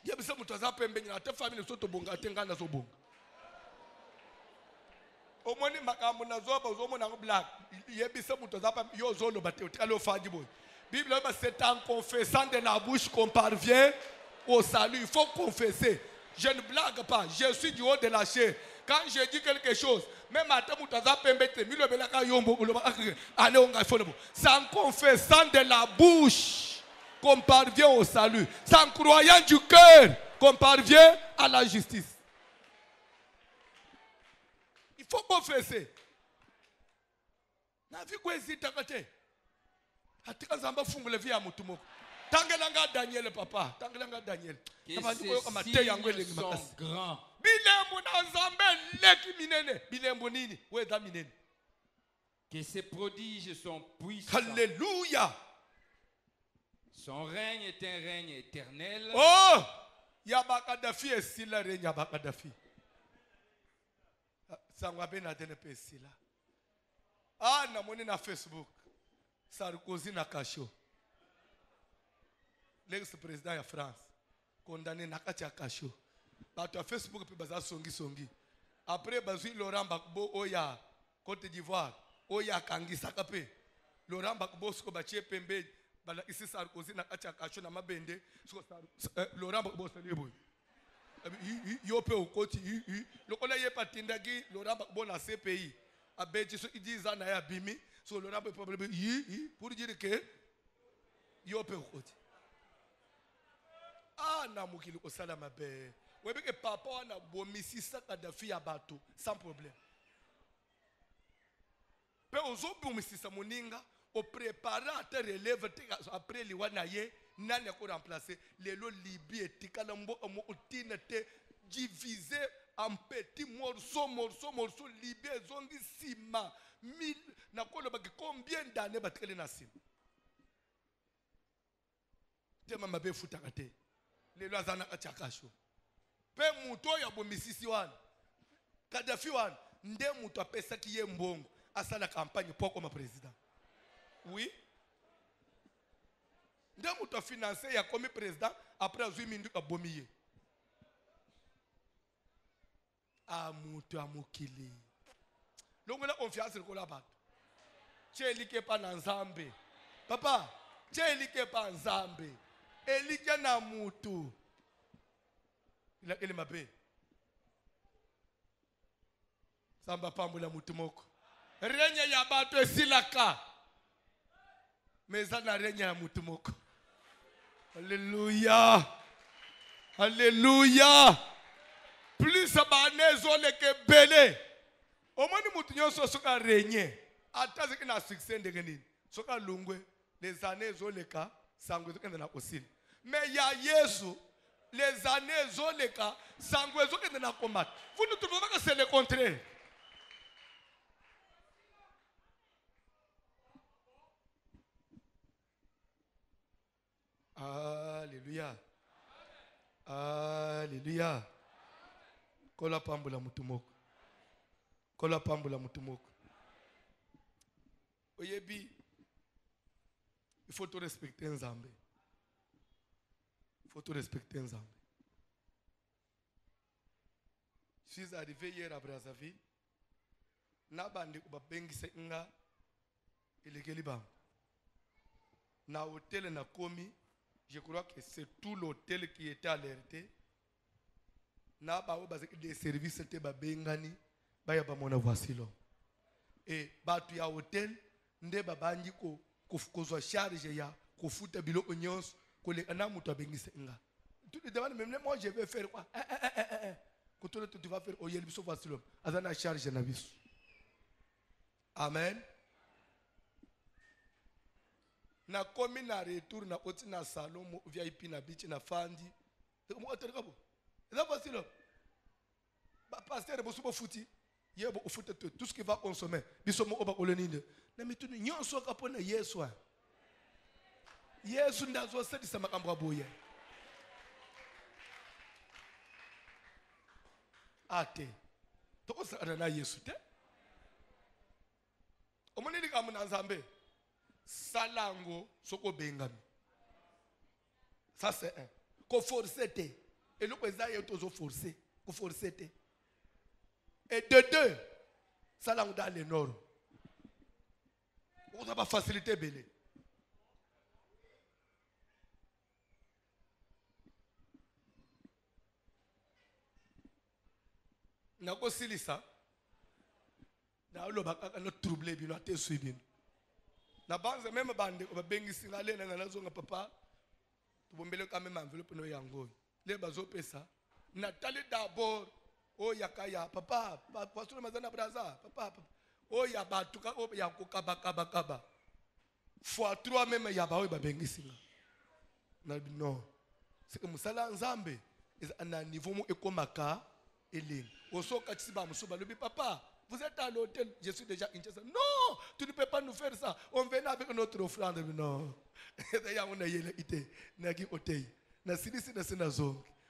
Yebisa mutu azapembe na te famille sotobonga tengana zo bonga. Omoni makambo na zoba uzomona ngo black yebisa mutu zapa yo zolo bate utikalo fadi boy. Bible dit c'est en confessant de la bouche qu'on parvient au salut. Il faut confesser. Je ne blague pas, je suis du haut de la chair. Quand je dis quelque chose, même à ta mutu zapembete milo belaka yombo allez on ga fono. C'est en confessant de la bouche qu'on parvient au salut. C'est en croyant du cœur qu'on parvient à la justice. Il faut confesser. Na vi kwezita kate. Hatika zamba fungule via mutumoko. Tangelanga Daniel papa, tangelanga Daniel. Que ces signes sont grands. Bilembo na nzambe leki minene. Bilembo nini? Weza minene. Que ces prodiges sont puissants. Alléluia. Son règne est un règne éternel. Oh! Yabakadafi esila règne Yabakadafi. Sangwabe na tene pesila. Ah, namoni na Facebook. Sarkozy na kasho. L'ex-président de France. Condamné na kati ya kasho. Bato ya Facebook pe baza songi. Après bazui Laurent Gbagbo oya Côte d'Ivoire. Oya kangisa kape. Laurent Gbagbo sko bachie pembe. Bala isi Sarkozy na kati ya kasho na mabende. Laurent Gbagbo selebo. Yope okoti lokola ye patindaki Laurent Gbagbo na CPI abeji so idiza na ya bimi so Laurent Gbagbo pour dire que yope okoti ah na mukili ko sala mabe webe ke papa na bomisi sa Kadhafi ya bato sans problème pe ozo bomisi sa moninga o préparer à te relève après liwana ye nani ko remplacer lelo Libye etikala mbo otine te divisé en petits morceaux Libye zongi sima mille na ko loba combien d'années batkele na sima tema mabe futaka te lelo azana kachakasho pe muto ya bomisisi wana Kadhafi wana nde muto apesa ki ye mbongo asala campagne pour comme président. Oui. Ndé muto financé ya comme président après 8 minutes abomiye. Ah muto amukili. Longo na confiance ko la bato. Tchelike pa na Nzambe. Papa, tchelike pa Nzambe. Elike na mutu. Ila ele mabe. Samba pambula mutu moko. Renya ya bato esilaka. Meza na renya ya mutu moko. Alléluia. Alléluia. Plus abanezo leke bele. Omoni mutu nyonso soka renye. Ata zeki na succès ndenge nini. Soka lungwe les années zoleka sangwe zokende na osili. Mais ya Yesu les années zoleka sangwe zokende na combat. Vous ne trouvez pas que c'est le contraire? Alléluia. Alléluia. Kola pambula mutumoko. Kola pambula mutumoko. Oyebi, il faut te respecter Nzambe. Il faut te respecter Nzambe. Je suis arrivé hier à Brazzaville. Nabandi ubabengise nga ilekeli ba. Na hôtel na komi. Je crois que c'est tout l'hôtel qui était alerté. Na ba o bazaki des services te ba bengani ba ya ba mona voici l'homme. et batu ya hotel nde babangi kozwa charge ya kofuta biloko nyonso koleka na mutu abengise nga. Tu te demandes même moi je vais faire quoi? Quand tu vas faire oyel biso facile azana charge na biso. Amen. Na komi na retour na oti na salon mo VIP na beach na fandi. Mo atereka bo. Eza facile. Ba pasteur bo subo futi. Yebo ufute tout ce qui va consommer. Biso mo oba koloninde. Na mituni nyonso kapona Yesu. Yesu ndazo sedisa makambo aboye. Ate. Toko sa na Yesu te. Omoneli ka muna nzambe. Salango soko bengami. Ça c'est un. Ko forcer te. Et le président est toujours forcé. Ko forcer te. Et de deux, salango dans le nord. On va pas faciliter belé. Nako silisa. Na loba kaka no troublé bino ate suibino. Na banze même bande ko babengisi ngale na nazonga papa. Tubombele ka même enveloppe no yango. Le bazo pesa. Na tali d'abord o yakaya papa pastor mazana braza papa. O ya batuka o ya kokaba. Fois 3 même ya ba o babengisi nga. Na non. C'est que musala nzambe na niveau mo ekomaka eling. Osoka tsiba musuba lobi papa. Vous êtes à l'hôtel, je suis déjà intéressé. Non, tu ne peux pas nous faire ça. On vient avec notre offrande. Non.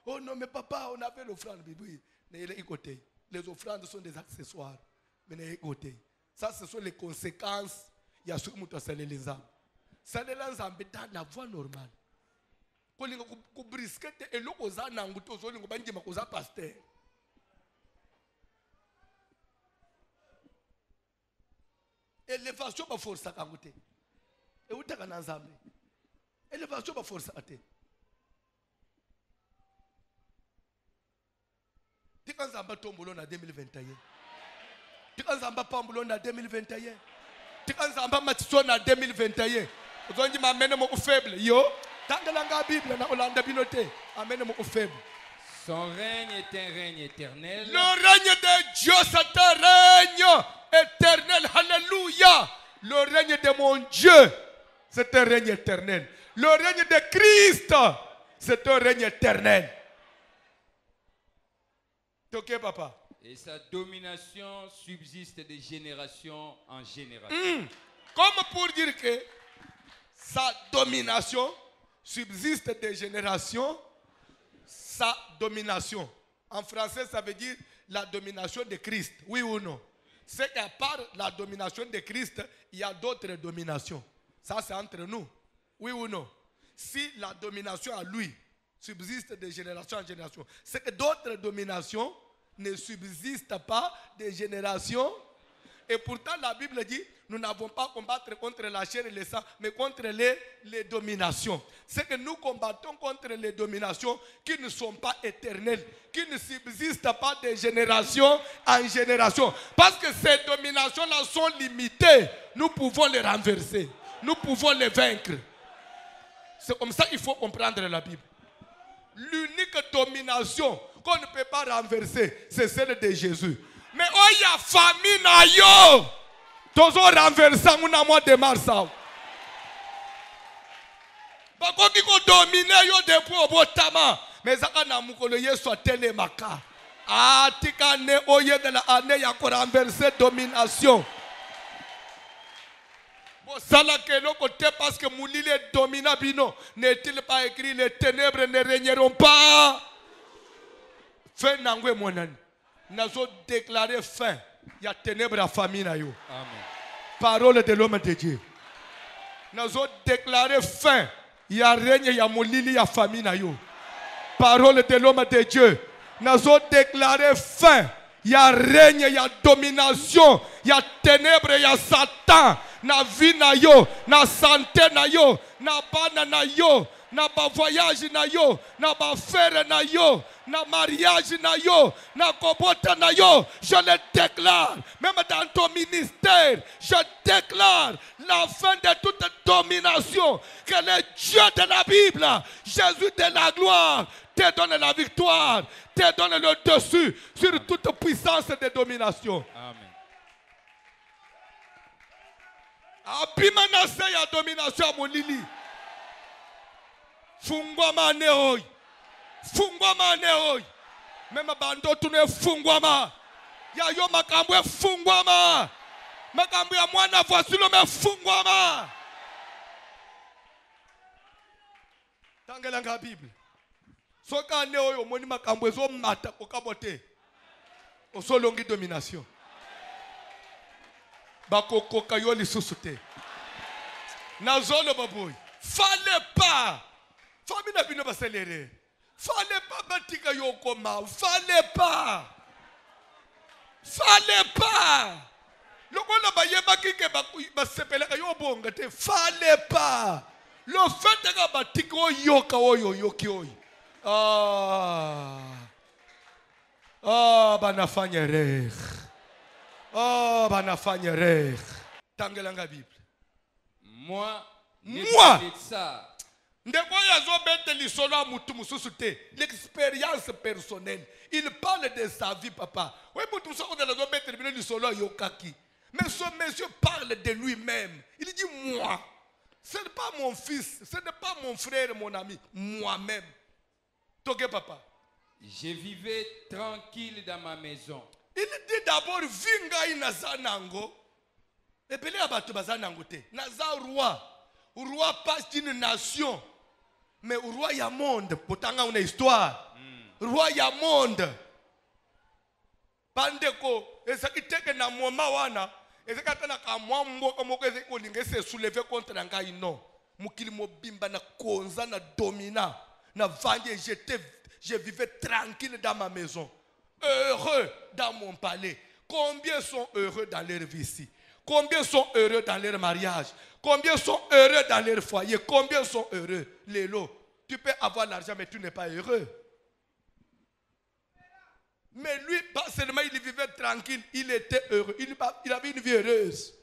Oh non, mais papa, on avait l'offrande. Les offrandes sont des accessoires. Ça, ce sont les conséquences. Il y a ce que nous avons les âmes. Ça, les âmes dans la voie normale. Quand on brisque, et l'eau aux âmes, on a pasteur. Élévation va forcer à côté. Et où t'as un ensemble? Élévation va forcer à côté. Tu quand ça va tomber en 2021. Tu quand ça va tomber en 2021. Tu quand ça va matcher en 2021. Vous avez dit m'amène mon faible. Yo, tant que la Bible na Hollande binoté, amène mon faible. Son règne est un règne éternel. Le règne de Dieu, c'est un règne éternel. Alléluia. Le règne de mon Dieu, c'est un règne éternel. Le règne de Christ, c'est un règne éternel. Ok, papa? Et sa domination subsiste de génération en génération. Comme pour dire que sa domination subsiste de génération. Sa domination. En français, ça veut dire la domination de Christ. Oui ou non? C'est qu'à part la domination de Christ, il y a d'autres dominations. Ça, c'est entre nous. Oui ou non? Si la domination à lui subsiste de génération en génération, c'est que d'autres dominations ne subsistent pas de génération. Et pourtant, la Bible dit, nous n'avons pas à combattre contre la chair et le sang, mais contre les dominations. C'est que nous combattons contre les dominations qui ne sont pas éternelles, qui ne subsistent pas de génération en génération. Parce que ces dominations-là sont limitées. Nous pouvons les renverser. Nous pouvons les vaincre. C'est comme ça qu'il faut comprendre la Bible. L'unique domination qu'on ne peut pas renverser, c'est celle de Jésus. Mais oh, il y a famine à yo. Tozo renversant una mois de mars. Bako kiko dominer yo depuis au botama. Mais ça na mukolo Yesu atele maka. Ah tika ne oye de la année ya ko renverser domination. Bon ça là que l'on côté parce que moulile domina bino. N'est-il pas écrit les ténèbres ne régneront pas? Fin nangwe monani. Nous avons déclaré fin. Il y a ténèbres à famille. Amen. Parole de l'homme de Dieu. Nous avons déclaré fin. Il y a règne, il y a molili, il y a famille. Parole de l'homme de Dieu. Nous avons déclaré fin. Il y a règne, il y a domination. Il y a ténèbres, il y a Satan. Na vie na yo, na santé na yo, na bana na yo, na ba voyage na yo, na ba faire na yo, na mariage na yo, na kobota na yo, je le déclare. Même dans ton ministère, je déclare la fin de toute domination. Que le Dieu de la Bible, Jésus de la gloire, te donne la victoire, te donne le dessus sur toute puissance de domination. Amen. Apima na se ya domination ya molili. Fungwama ne hoy. Fungwama ne hoy. Mema bando tune fungwama. Ya yo makambo fungwama. Makambo ya mwana voisino me fungwama. Tangela nga Bible. Soka ne hoy omoni makambo ezo mata kokabote. Osolongi domination. Bakokoka yo lisusu te. Nazolo baboy. Fallait pas. Famille n'a pas accéléré. Fallait pas batika yo koma. Fallait pas. Fallait pas. Le qu'on a baillé bakike basepele ka yo bonga te. Fallait pas. Le fait de batika yo ka yo yoki yo. Banafanya reh. Banafanya reh. Tangelanga Bible. Moi. Ça. L'expérience personnelle. Il parle de sa vie, papa. Mais ce monsieur parle de lui-même. Il dit moi. Ce n'est pas mon fils. Ce n'est pas mon frère, mon ami. Moi-même. Toké, papa. Je vivais tranquille dans ma maison. Il dit d'abord, vinga inazanango. Et puis, il y a des gens qui ont roi. Roi pas d'une nation. Mais roi y a monde. Pourtant, on a une histoire. Roi y a monde. Pandeko. Et ce qui est que dans mon mawana. Et ce qui est que se soulever contre un gars. Non. Mukili mobimba na konza na domina. Na vanye. Je vivais tranquille dans ma maison. Heureux dans mon palais. Combien sont heureux dans leur vie ici? Combien sont heureux dans leur mariage? Combien sont heureux dans leur foyer? Combien sont heureux? Lélo, tu peux avoir l'argent mais tu n'es pas heureux. Mais lui, pas seulement il vivait tranquille, il était heureux. Il avait une vie heureuse.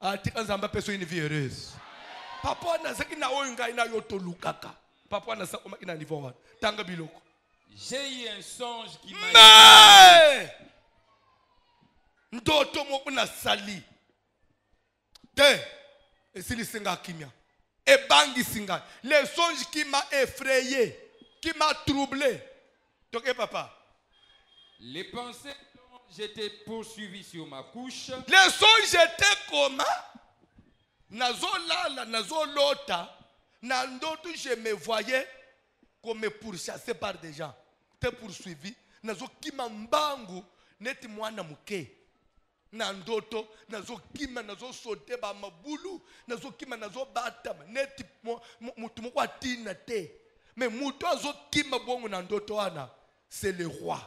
Une vie heureuse. Papa n'a J'ai eu un songe qui m'a dit. Ndoto moko na sali. Les songes qui m'a effrayé, qui m'a troublé. Donc, papa. Les pensées dont j'étais poursuivi sur ma couche. Les songes étaient comment? Nazo lala, nazo lota. Nandoto je me voyais comme pourchassé par des gens. T'es poursuivi. Nazo kimambangu neti mwana muke. Nandoto nazo kima nazo sote ba mabulu nazo kima nazo bata neti mutu moko atina te mais mutu azo kima bongo nandoto ana c'est le roi,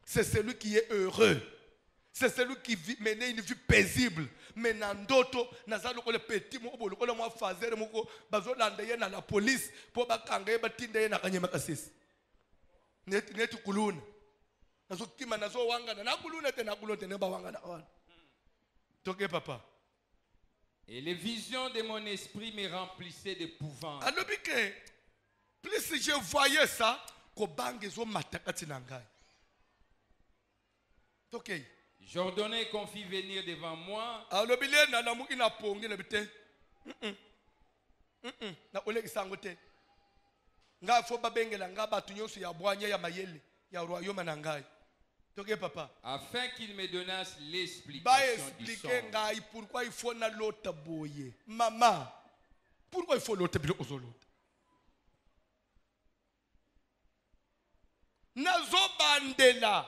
c'est celui qui est heureux, c'est celui qui vit mener une vie paisible. Mais nandoto nazalo ko le petit moko lo ko le mo fazer moko bazo landa ye na la police po ba kanga ba tinde ye na kanyema kasisi neti kuluna. Papa. Et les visions de mon esprit me remplissaient d'épouvante. Plus je voyais ça, j'ordonnais qu'on fît venir devant moi. Papa. Afin qu'il me donnasse l'explication du songe. Pourquoi il faut l'autre boyer? Maman, pourquoi il faut l'autre boyer? Nazo bandela.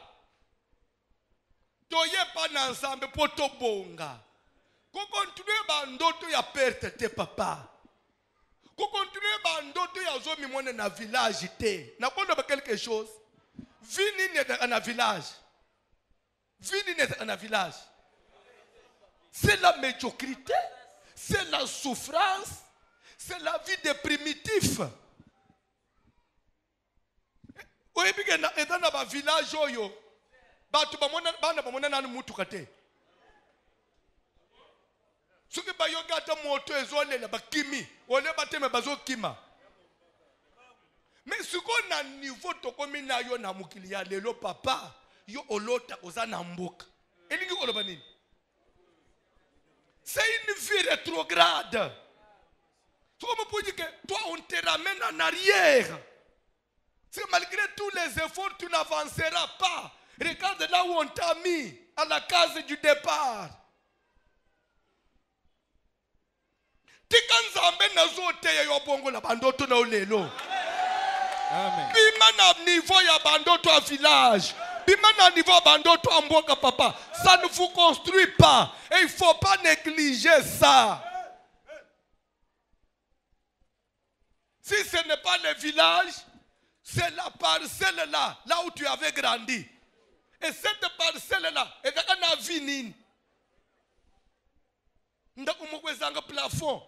Toye pas ensemble pour to bonga. Ko continue bandoto ya perte te papa. Ko continue bandoto ya zo mimone na village te. Na kondo ba quelque chose. Vini n'est un village. Vini n'est un village. C'est la médiocrité, c'est la souffrance, c'est la vie des primitifs. oyebike na eza na ba village oyo batu bana bamona nanu mutuka te soki bayoki ata moto ezolela bakimi ole bateme bazokima mais sikoyo na niveau tokomi na yo na mokili ya lelo papa yo olota oza na mboka elingi koloba nini? C'est une vie rétrograde. Comment peut dire que toi on te ramène en arrière? C'est malgré tous les efforts tu n'avanceras pas. Regarde là où on t'a mis, à la case du départ. Tikanzambe nazote ya bongo la bandoto na olelo. Amen. Bima na niveau ya bandoto à village. Bima na niveau bandoto à mboka papa. Ça ne vous construit pas. Et il ne faut pas négliger ça. Si ce n'est pas le village, c'est la parcelle là, là où tu avais grandi. Et cette parcelle-là, elle a un avis. Nda umukwezanga plafond.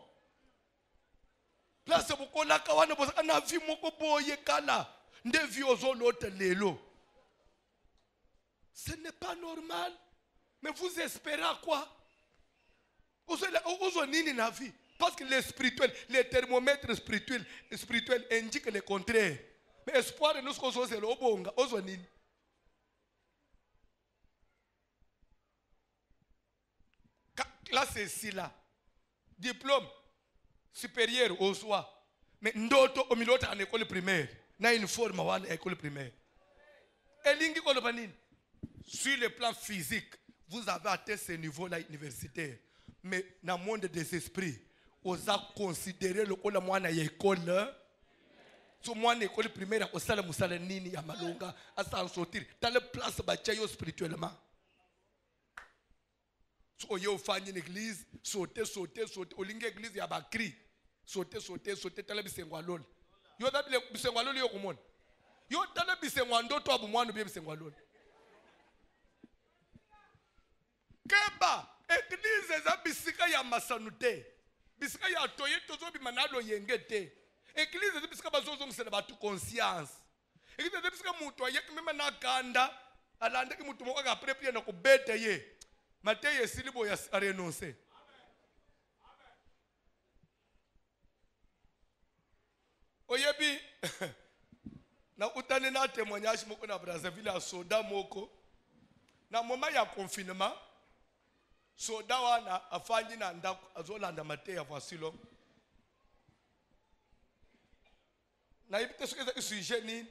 Place bukola kawana boza na vie moko boye kala. Nde vie ozolote lelo. Ce n'est pas normal. Mais vous espérez à quoi? Vous nini na vie. Parce que les spirituels, les thermomètres spirituels indiquent le contraire. Mais espoir de nous ce qu'on c'est le obonga. Ozo nini. Là c'est ici là. Diplôme supérieur au soir. Mais ndoto au milieu en école primaire. Na une forme à l'école primaire. Et lingi kolobanine. Sur le plan physique, vous avez atteint ce niveau-là universitaire. Mais dans le monde des esprits, vous avez considéré le col à l'école. Sur moi, l'école primaire, au salon Moussalanini, à Malonga, à s'en sortir. Dans la place, bataille spirituellement. So, vous faites une église, sauter. Au ligne église, il y a un cri. Sauter. T'as le bisengwalol. Yo t'as le bisengwalol, yo comment? Yo t'as le bisengwando, toi, pour moi, nous bien bisengwalol. Keba, église eza bisika ya masanute. Bisika ya toye tozo bimanalo yengete. Église eza bisika bazozo ngisela batu conscience. Église eza bisika mutu ayeki mema na kanda, alanda ki mutu moko ka prepare na ko bete ye. Mateye silibo ya renoncer. Oyebi na utane na témoignage moko na Brazzaville a soda moko. Na moment ya confinement soda wana afanyi na ndako azolanda Mateya Vasilo. Na ibite ce que sujet ni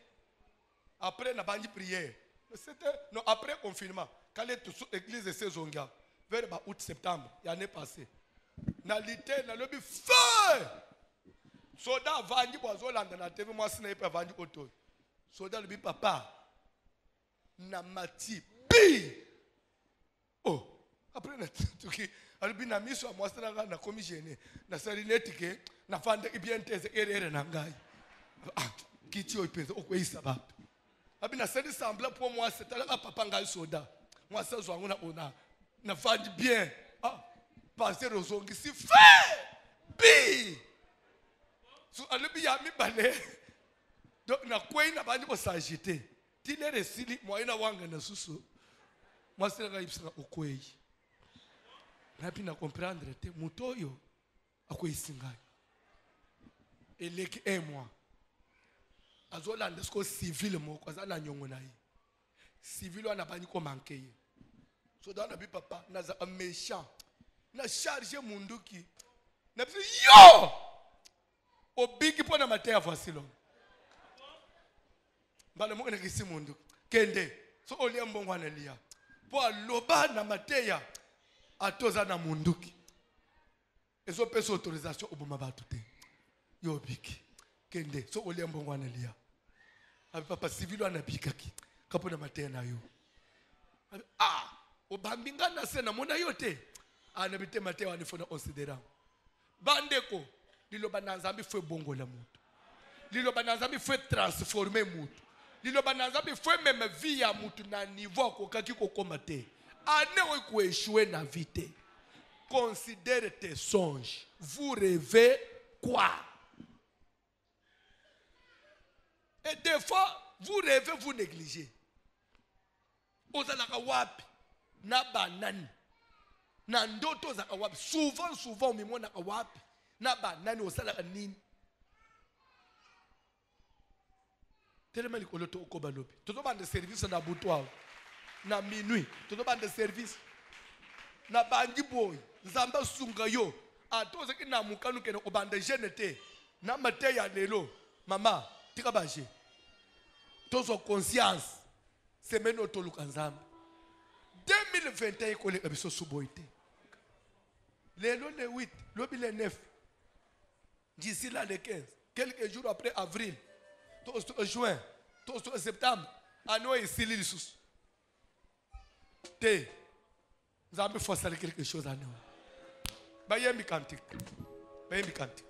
après na bandi prière. C'était non après confinement quand l'église saisonga vers août septembre l'année passée. Na lité na lobi feu. Soda vandi bazolanda na TV moi sina ipa vandi koto. Soda lobi papa na mati bi. Oh après na tuki alibi na miso amwasana na komi gêné na sarineti ke na fanda bien teze erere na ngai kiti oipenza okweisa bato abi na sedi sembla pour moi c'est à papa ngai soda moi ça zwangu na ona na fandi bien passer rozongi si fait bi so alibi ya mi bale donc na kwei na bandi ko s'agiter tile resili moi na wanga na susu moi c'est la ibsaka okwei. Rapi na comprendre te mutoyo akoisingai. Eleki moi. Azola ndesko civil moko azala nyongo na yi. Civil wana bani ko manke ye. So dans na bi papa na za méchant. Na charger munduki. Na bi yo! Obiki pona Mateya Vasilo. Bale mo na kisi munduki. Kende. So olia mbongo na lia. Po aloba na Mateya atoza na munduki ezo pesa autorisation oboma batu te yo biki kende so olembo ngwana lia abi papa civil anabikaki kapo na Mateya na yo obambinga na sena mona yote anabite Mateya wanifona considérant bandeko liloba na Nzambi fwe bongo la mutu liloba na Nzambi fwe transformer mutu liloba na Nzambi fwe même vie ya mutu na niveau ko kaki ko komate. Année où échouer na vie. Considère tes songes. Vous rêvez quoi? Et des fois, vous rêvez, vous négligez. Ozalaka wapi na banani na ndoto za wapi. Souvent umemwona wapi na banani osalaka nini. Tellement likolo to ko balobi. Toto bande service na butwa na minuit. Toto bande service na bandi boy. Nzamba sunga yo. Atoze ki na mukanu kene ko bande jeune na mate ya lelo. Mama, tika baje. Tozo conscience. Semaine otoluka nzamba. 2021 ko le biso suboite. Lelo le 8, lobi le 9. D'ici là le 15. Quelques jours après avril. Juin, septembre, année ici l'Issus. Te, nous avons forcé quelque chose à nous. Bayemi cantique. Bayemi cantique.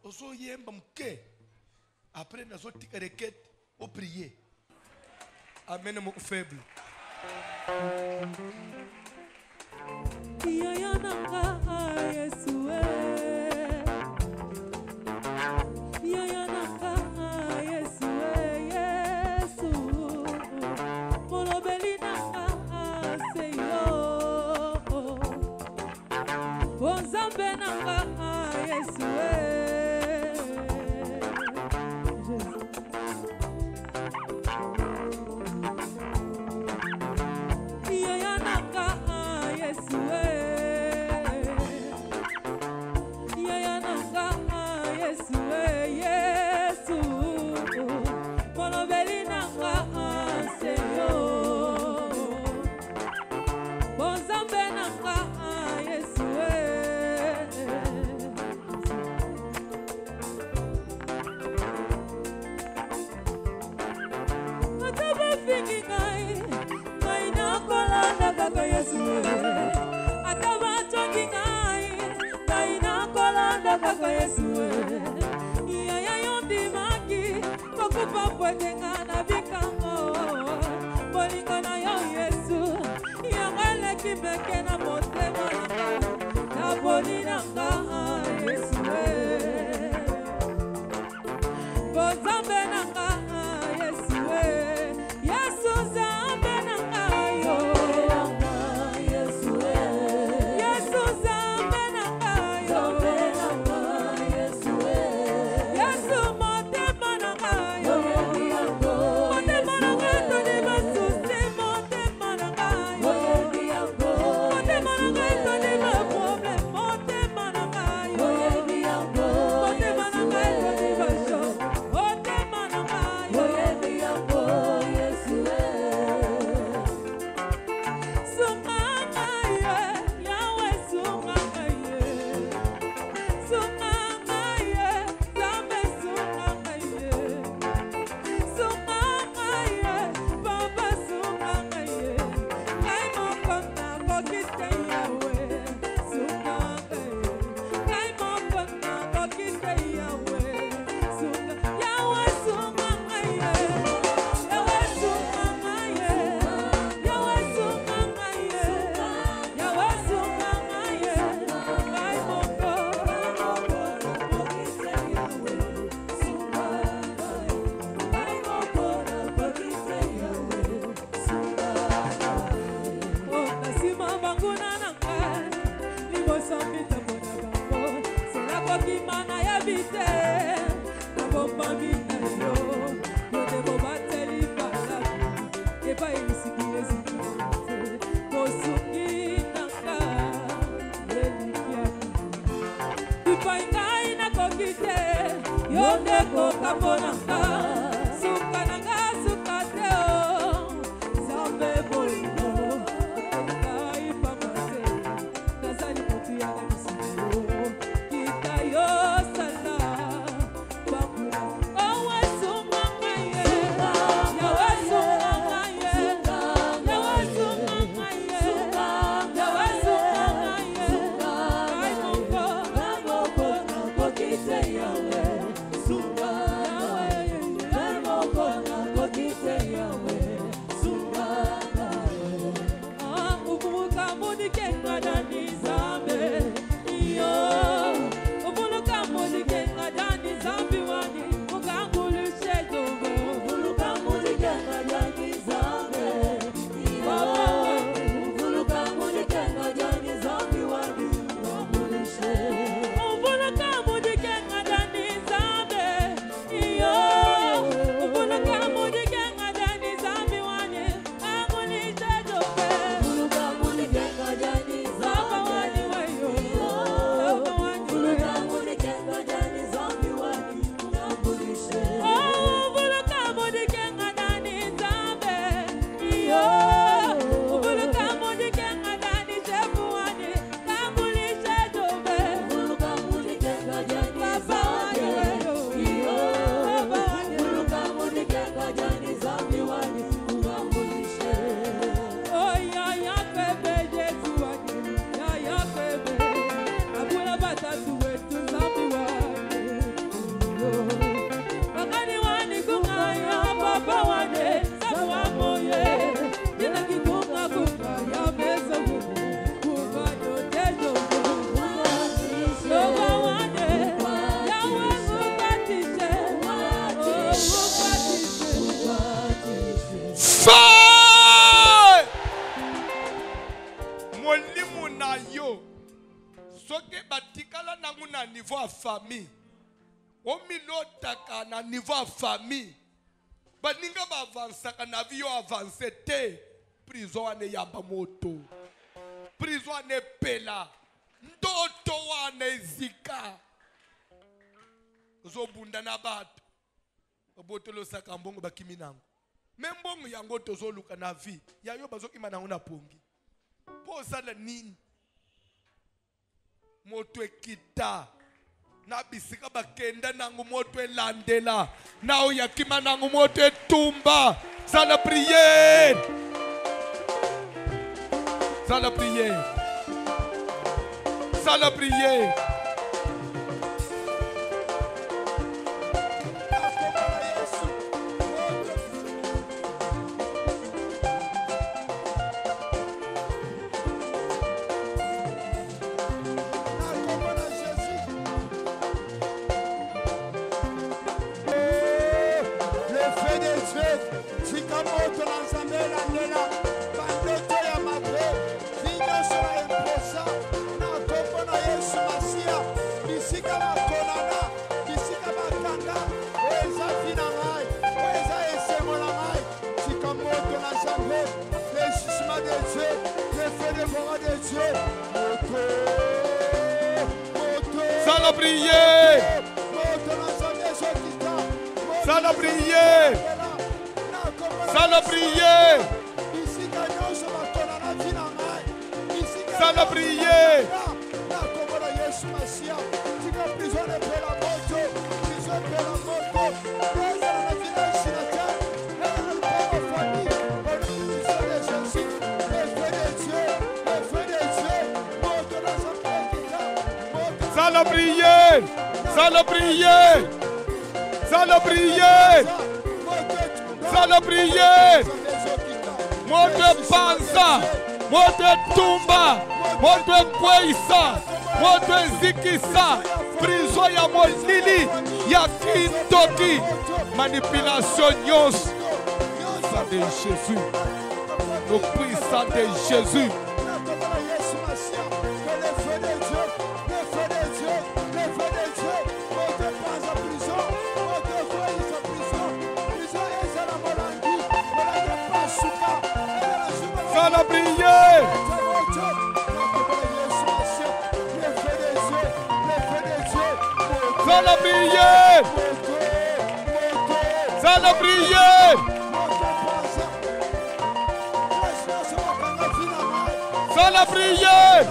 Oso yemba mke. Après nous avons tika requête au prier. Amen mon faible. Motema niveau à famille. Au milotaka na niveau à famille. Baninga ba avancer na vie avancer te. Prison ane yamba moto. Prison ane pela. Ndoto wane zika. Zo bunda na batu. Botolo saka mbongo bakimi nango. Membongo yango tozo luka na vie. Yayo bazoki manango na pongi. Po sala nini? Moto ekita. Na bisika bakenda nango moto elandela. Na oyakima nango moto etumba. Sala prière. Sala prière. Sala prière. Manipulation de Jésus. Le puissant de Jésus. Fais la prière. Fais la prière. Fais la prière. Fais la prière.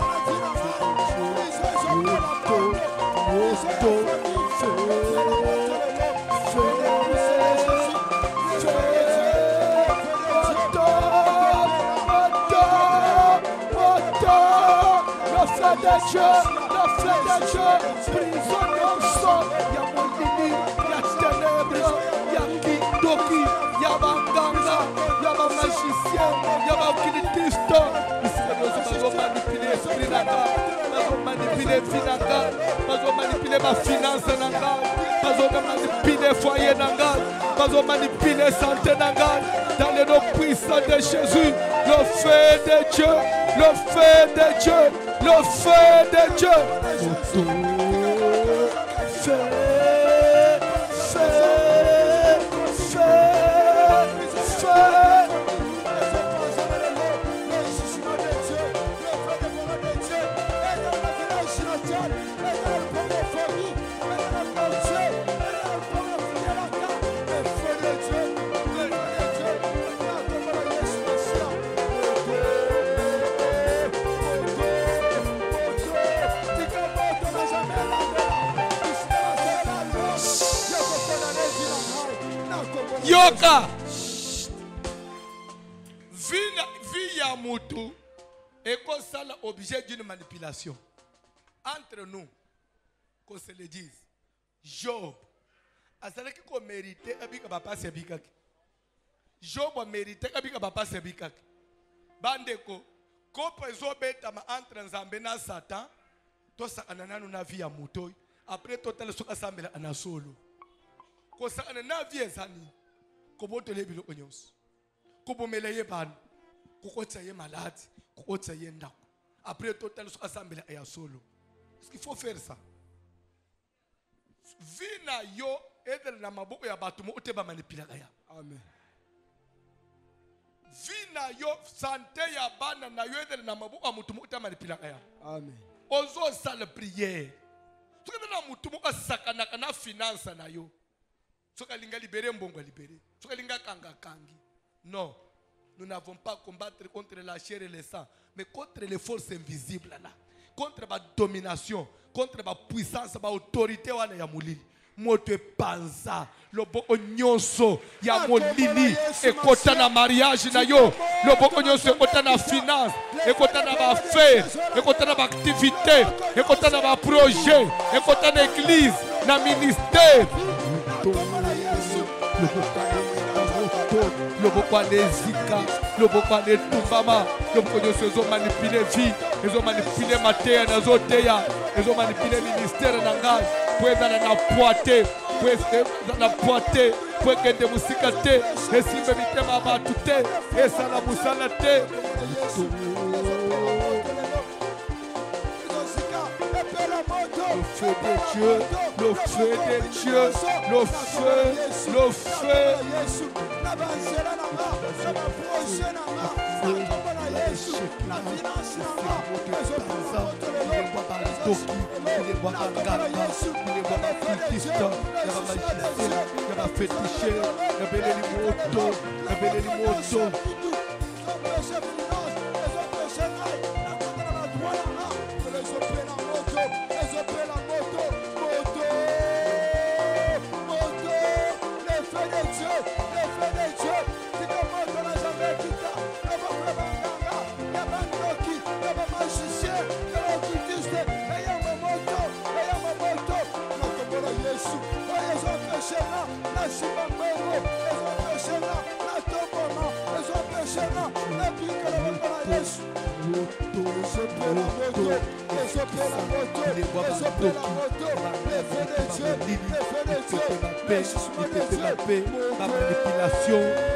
Manipuler ma finance, manipuler foyer, manipuler santé, dans le nom puissant de Jésus, le feu de Dieu, le feu de Dieu, le feu de Dieu. Yoka vie ya mutu eko sala objet d'une manipulation entre nous qu'on se le dise. Job asalaki ko mériter abika papa sebikaki. Job a mérité abika papa sebikaki. Bandeko ko pezo betama entre Nzambe na Satan to sakana nanu na vie ya mutu après total soka sambela ana solo ko sakana na vie ezani. Koboto lebilo onyos. Kobomela ye ban. Kokotsa ye malade, kokotsa ye ndako. Après total so assemblée aya solo. Est-ce qu'il faut faire ça? vina yo edel na maboko ya bato mo uteba manipulaka ya. Amen. Vina yo santé ya bana na yo edel na maboko ya mutu mo uteba manipulaka ya. Amen. Ozo sale prière. Soki na mutu mo asakanaka na finance na yo. Soki alinga libéré mbongo libéré. Soki alinga kanga kangi. Non. Nous n'avons pas à combattre contre la chair et le sang, mais contre les forces invisibles là. Contre la domination, contre la puissance, la autorité wana ya mulili. Moto panza, loboko nyonso ya molili ekota na mariage na yo, loboko nyonso ekota na finance, ekota na ba affaire, ekota na ba activité, ekota na ba projet, ekota na église, na ministère. Le bokwa nezika, le bokwa netumbama, le bokwa nyonso ezo manipuler vie, ezo manipuler mateya na zoteya, ezo manipuler ministère na ngai, poeza na poite, poeza na poite, poekende musika te, esimbe mitema batu te, esala musala te. Le feu de Dieu, le feu de Dieu, le feu, le feu.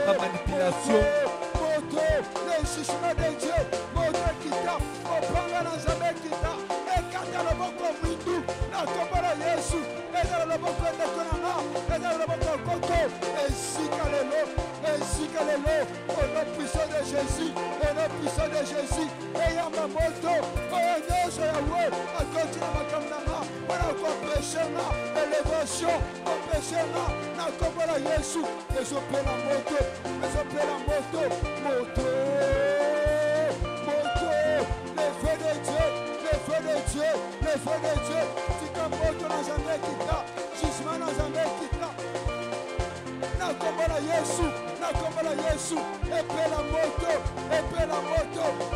La manipulation. Au nom puissant de Jésus, au nom puissant de Jésus, ayant ma moto, à continuer ma caméra, on a prêché là, élévation, on prêché là, na kobola Yesu, les opé la moto, les opé la moto, moto, les feux de Dieu, les feux de Dieu, les feux de Dieu, si ta moto n'a jamais quitté, jugement n'a jamais quitté. Nakombola Yesu, nakombola Yesu, épée la moto,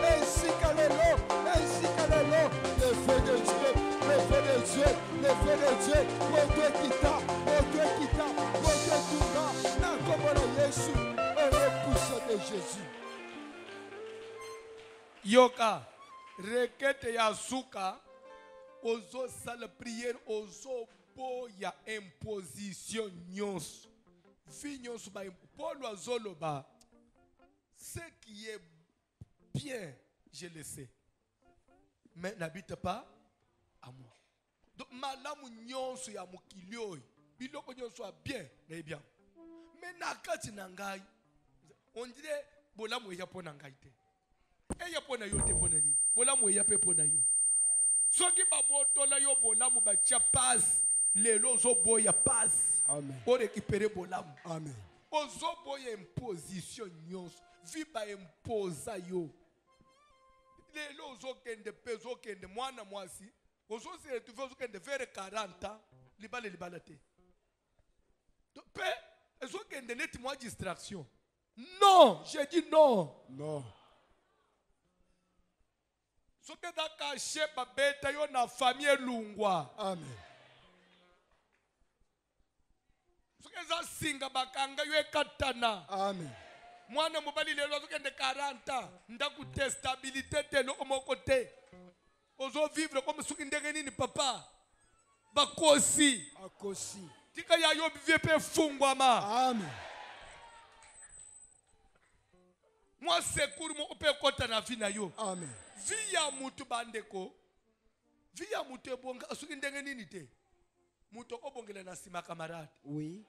ainsi qu'à l'élo, le feu de Dieu, le feu de Dieu, le feu de Dieu, moto kita, moto tuka, nakombola Yesu, au nom puissant de Jésus. Yoka, requête ya suka, ozo sale prière, ozo boya imposition nyonso. Paul Azoloba, ce qui est bien, je le sais, mais n'habite pas à moi. Donc, malamu nyonso ya mukilio, biloko nyonso a bien, mais bien. Mais nakati nangai, on dirait bolamu ya pona ngai te. E ya pona yo te pona nini? Bolamu ya pe pona yo. Soki ba botola yo bolamu ba chapas. Les lozobo ya passe. Amen. Pour récupérer bolamu. Amen. Ozobo ya imposition nyonso. Viba imposa yo. Les lozo kende peso kende mwana mwasi. Ozo se retrouver ozo kende vers 40 ans. Libala te. Pe ozo kende net moi distraction. Non, j'ai dit non. Non. Soke da caché babeta yo na famille lungwa. Amen. Singa bakanga yo ekatana. Amen. Mwana mobali lelo azokende 40 ndaku te stabilité te lo omoko te. Ozo vivre comme soki ndenge nini papa. Bakosi. Akosi. Tika ya yo vivre pe fungwama. Amen. Moi secours mo pe kota na vie na yo. Amen. Vie ya mutu bandeko. Vie ya mutu ebonga soki ndenge nini te. Moutoko bongele na sima camarade. Oui.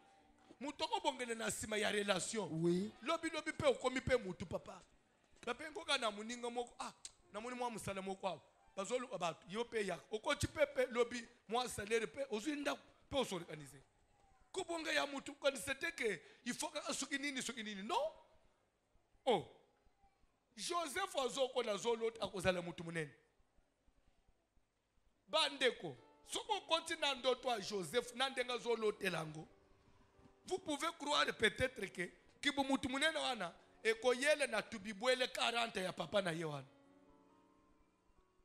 Moutoko bongele na sima ya relation. Oui. Lobi pe okomi pe mutu papa. Papa ngoka na muninga moko na muni mwa musala moko bazolo abantu yo pe ya okoti pepe lobi mwa salaire pe ozinda pe osorganiser. Kubonga ya mutu quand c'était que il faut que suki nini non. Oh. Joseph azoko na zolo akozala mutu munene. Bandeko soko continent ndoto a Joseph nandenga zolo telango. Vous pouvez croire peut-être que kibumutu munene wana ekoyele na tubibwele 40 ya papa na yewana.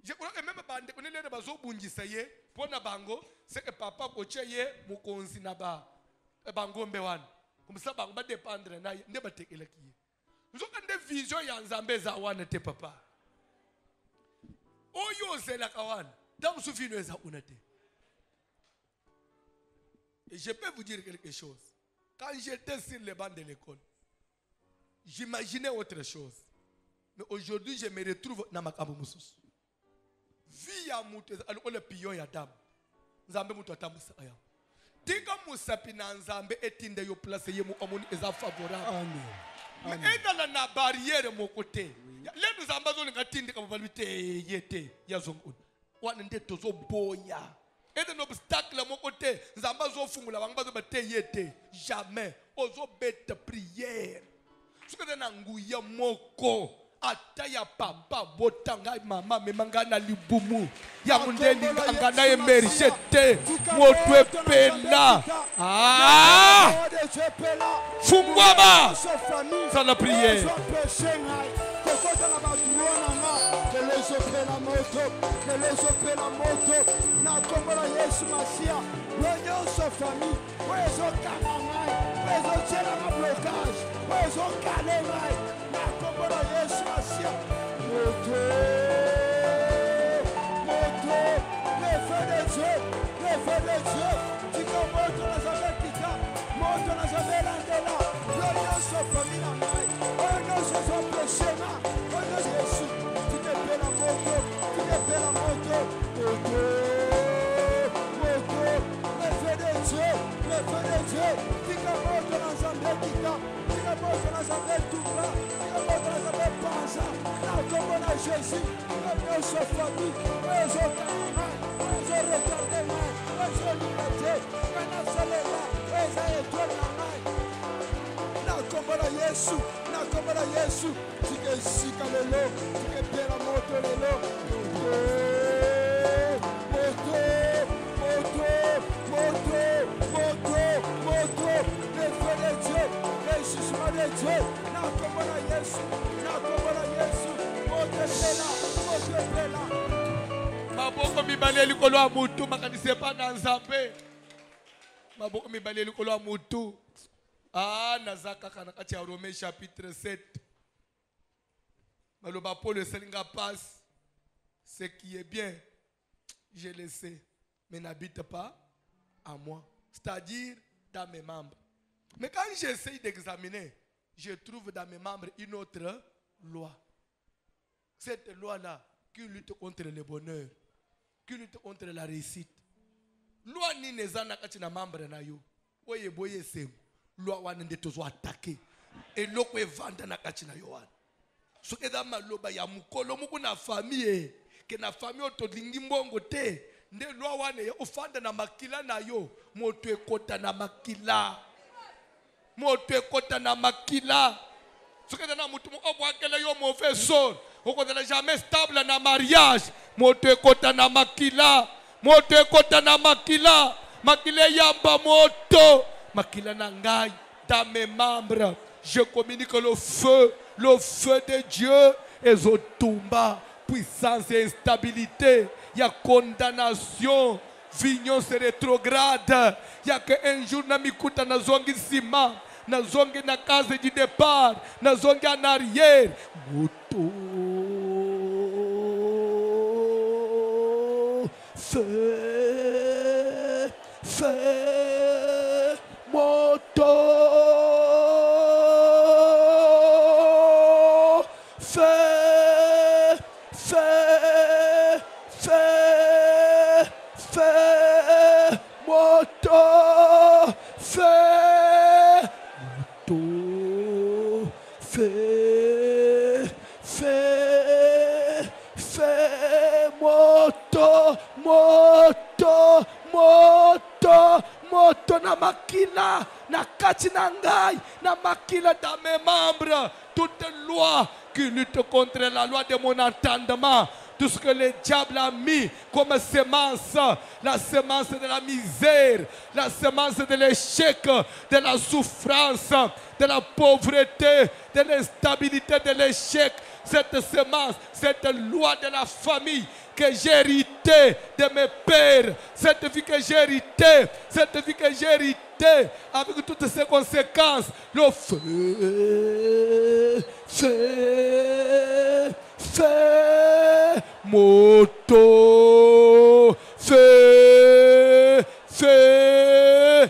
Je crois que même bande konele bazo bungisa ye pona bango c'est que papa koche ye mukonzi na bangombe wana. Comme ça bango ba dépendre na nde batekela kiye. Nzoka nde vision ya nzambe za wana te papa. Oyo zela kawana. Dans ce film eza unate. Et je peux vous dire quelque chose. Quand j'étais sur les bancs de l'école, j'imaginais autre chose. Mais aujourd'hui, je me retrouve dans ma caboumoussous. Vie à mouté, alors le pion ya dame. Nzambe moutou atamusa ya. Tika musapi na nzambe etinde yo place ye mu omoni eza favorable. Amen. Mais dans la barrière mon côté. Les nous ambazo nga tinde ka valute yete ya zongo. Wana nde tozo boya. Et un obstacle à mon côté, Zambazo fungula bangbazo bate yete jamais ozo bête prière. Ce que nanguya moko ataya papa botanga mama memanga na libumu ya mundeli ngana emergete motwe pena fungwa ba ça la prière. Que les opère la moto, na kombola Yesu Masia, l'oignon sa famille, les autres canamai, les autres c'est la blocage, les autres canamai, na kombola Yesu Masia, moto, les feux de Dieu, tu commences dans la savelle qui t'a, monte dans la savelle là, l'oignon sa famille la maille, l'oignon sa péché là, l'oignon Jésus. Jésus, la famille, les autres, Yesu, tikesika lelo, tikepela moto lelo. Moto, le feu de Dieu, le jugement de Dieu. Na kombola Yesu, moto pela. Maboko mibale likolo ya mutu makanise pa na nzambe. Maboko mibale likolo ya mutu. Nazaka kana kati ya Romains chapitre 7. Maloba Paul selinga passe. Ce qui est bien, je le sais, mais n'habite pas en moi. C'est-à-dire dans mes membres. Mais quand j'essaye d'examiner, je trouve dans mes membres une autre loi. Cette loi-là qui lutte contre le bonheur, qui lutte contre la réussite. Loi ni nezana kati na membre na yo. Oye boye sem. Loi wana nde tozo attaquer. Et loko evanda na kati na yo wana. So ke da maloba ya mukolo muku na famille ke na famille otolingi mbongo te. Nde loi wana ya ofanda na makila na yo. Moto ekota na makila. Moto ekota na makila. So ke da na mutu mo obwakela yo mauvais sort. Okodela jamais stable na mariage. Moto ekota na makila. Moto ekota na makila. Makila yamba moto. Makila na ngai dans mes membres. Je communique le feu de Dieu. Ezotumba, puissance et instabilité. Il y a condamnation. Vignon se rétrograde. Il y a qu'un jour na mikuta na zongi sima. Na zongi na case du départ. Na zongi en arrière. Moto. Feu. Moto. Moto. fais, fais, moto, moto, moto, moto na makila, na kati na ngai, na makila dans mes membres, toute loi qui lutte contre la loi de mon entendement, tout ce que le diable a mis comme semence, la semence de la misère, la semence de l'échec, de la souffrance, de la pauvreté, de l'instabilité, de l'échec, cette semence, cette loi de la famille que j'ai héritée de mes pères, cette vie que j'ai héritée, cette vie que j'ai héritée avec toutes ses conséquences, le feu, feu, feu, moto, feu, feu,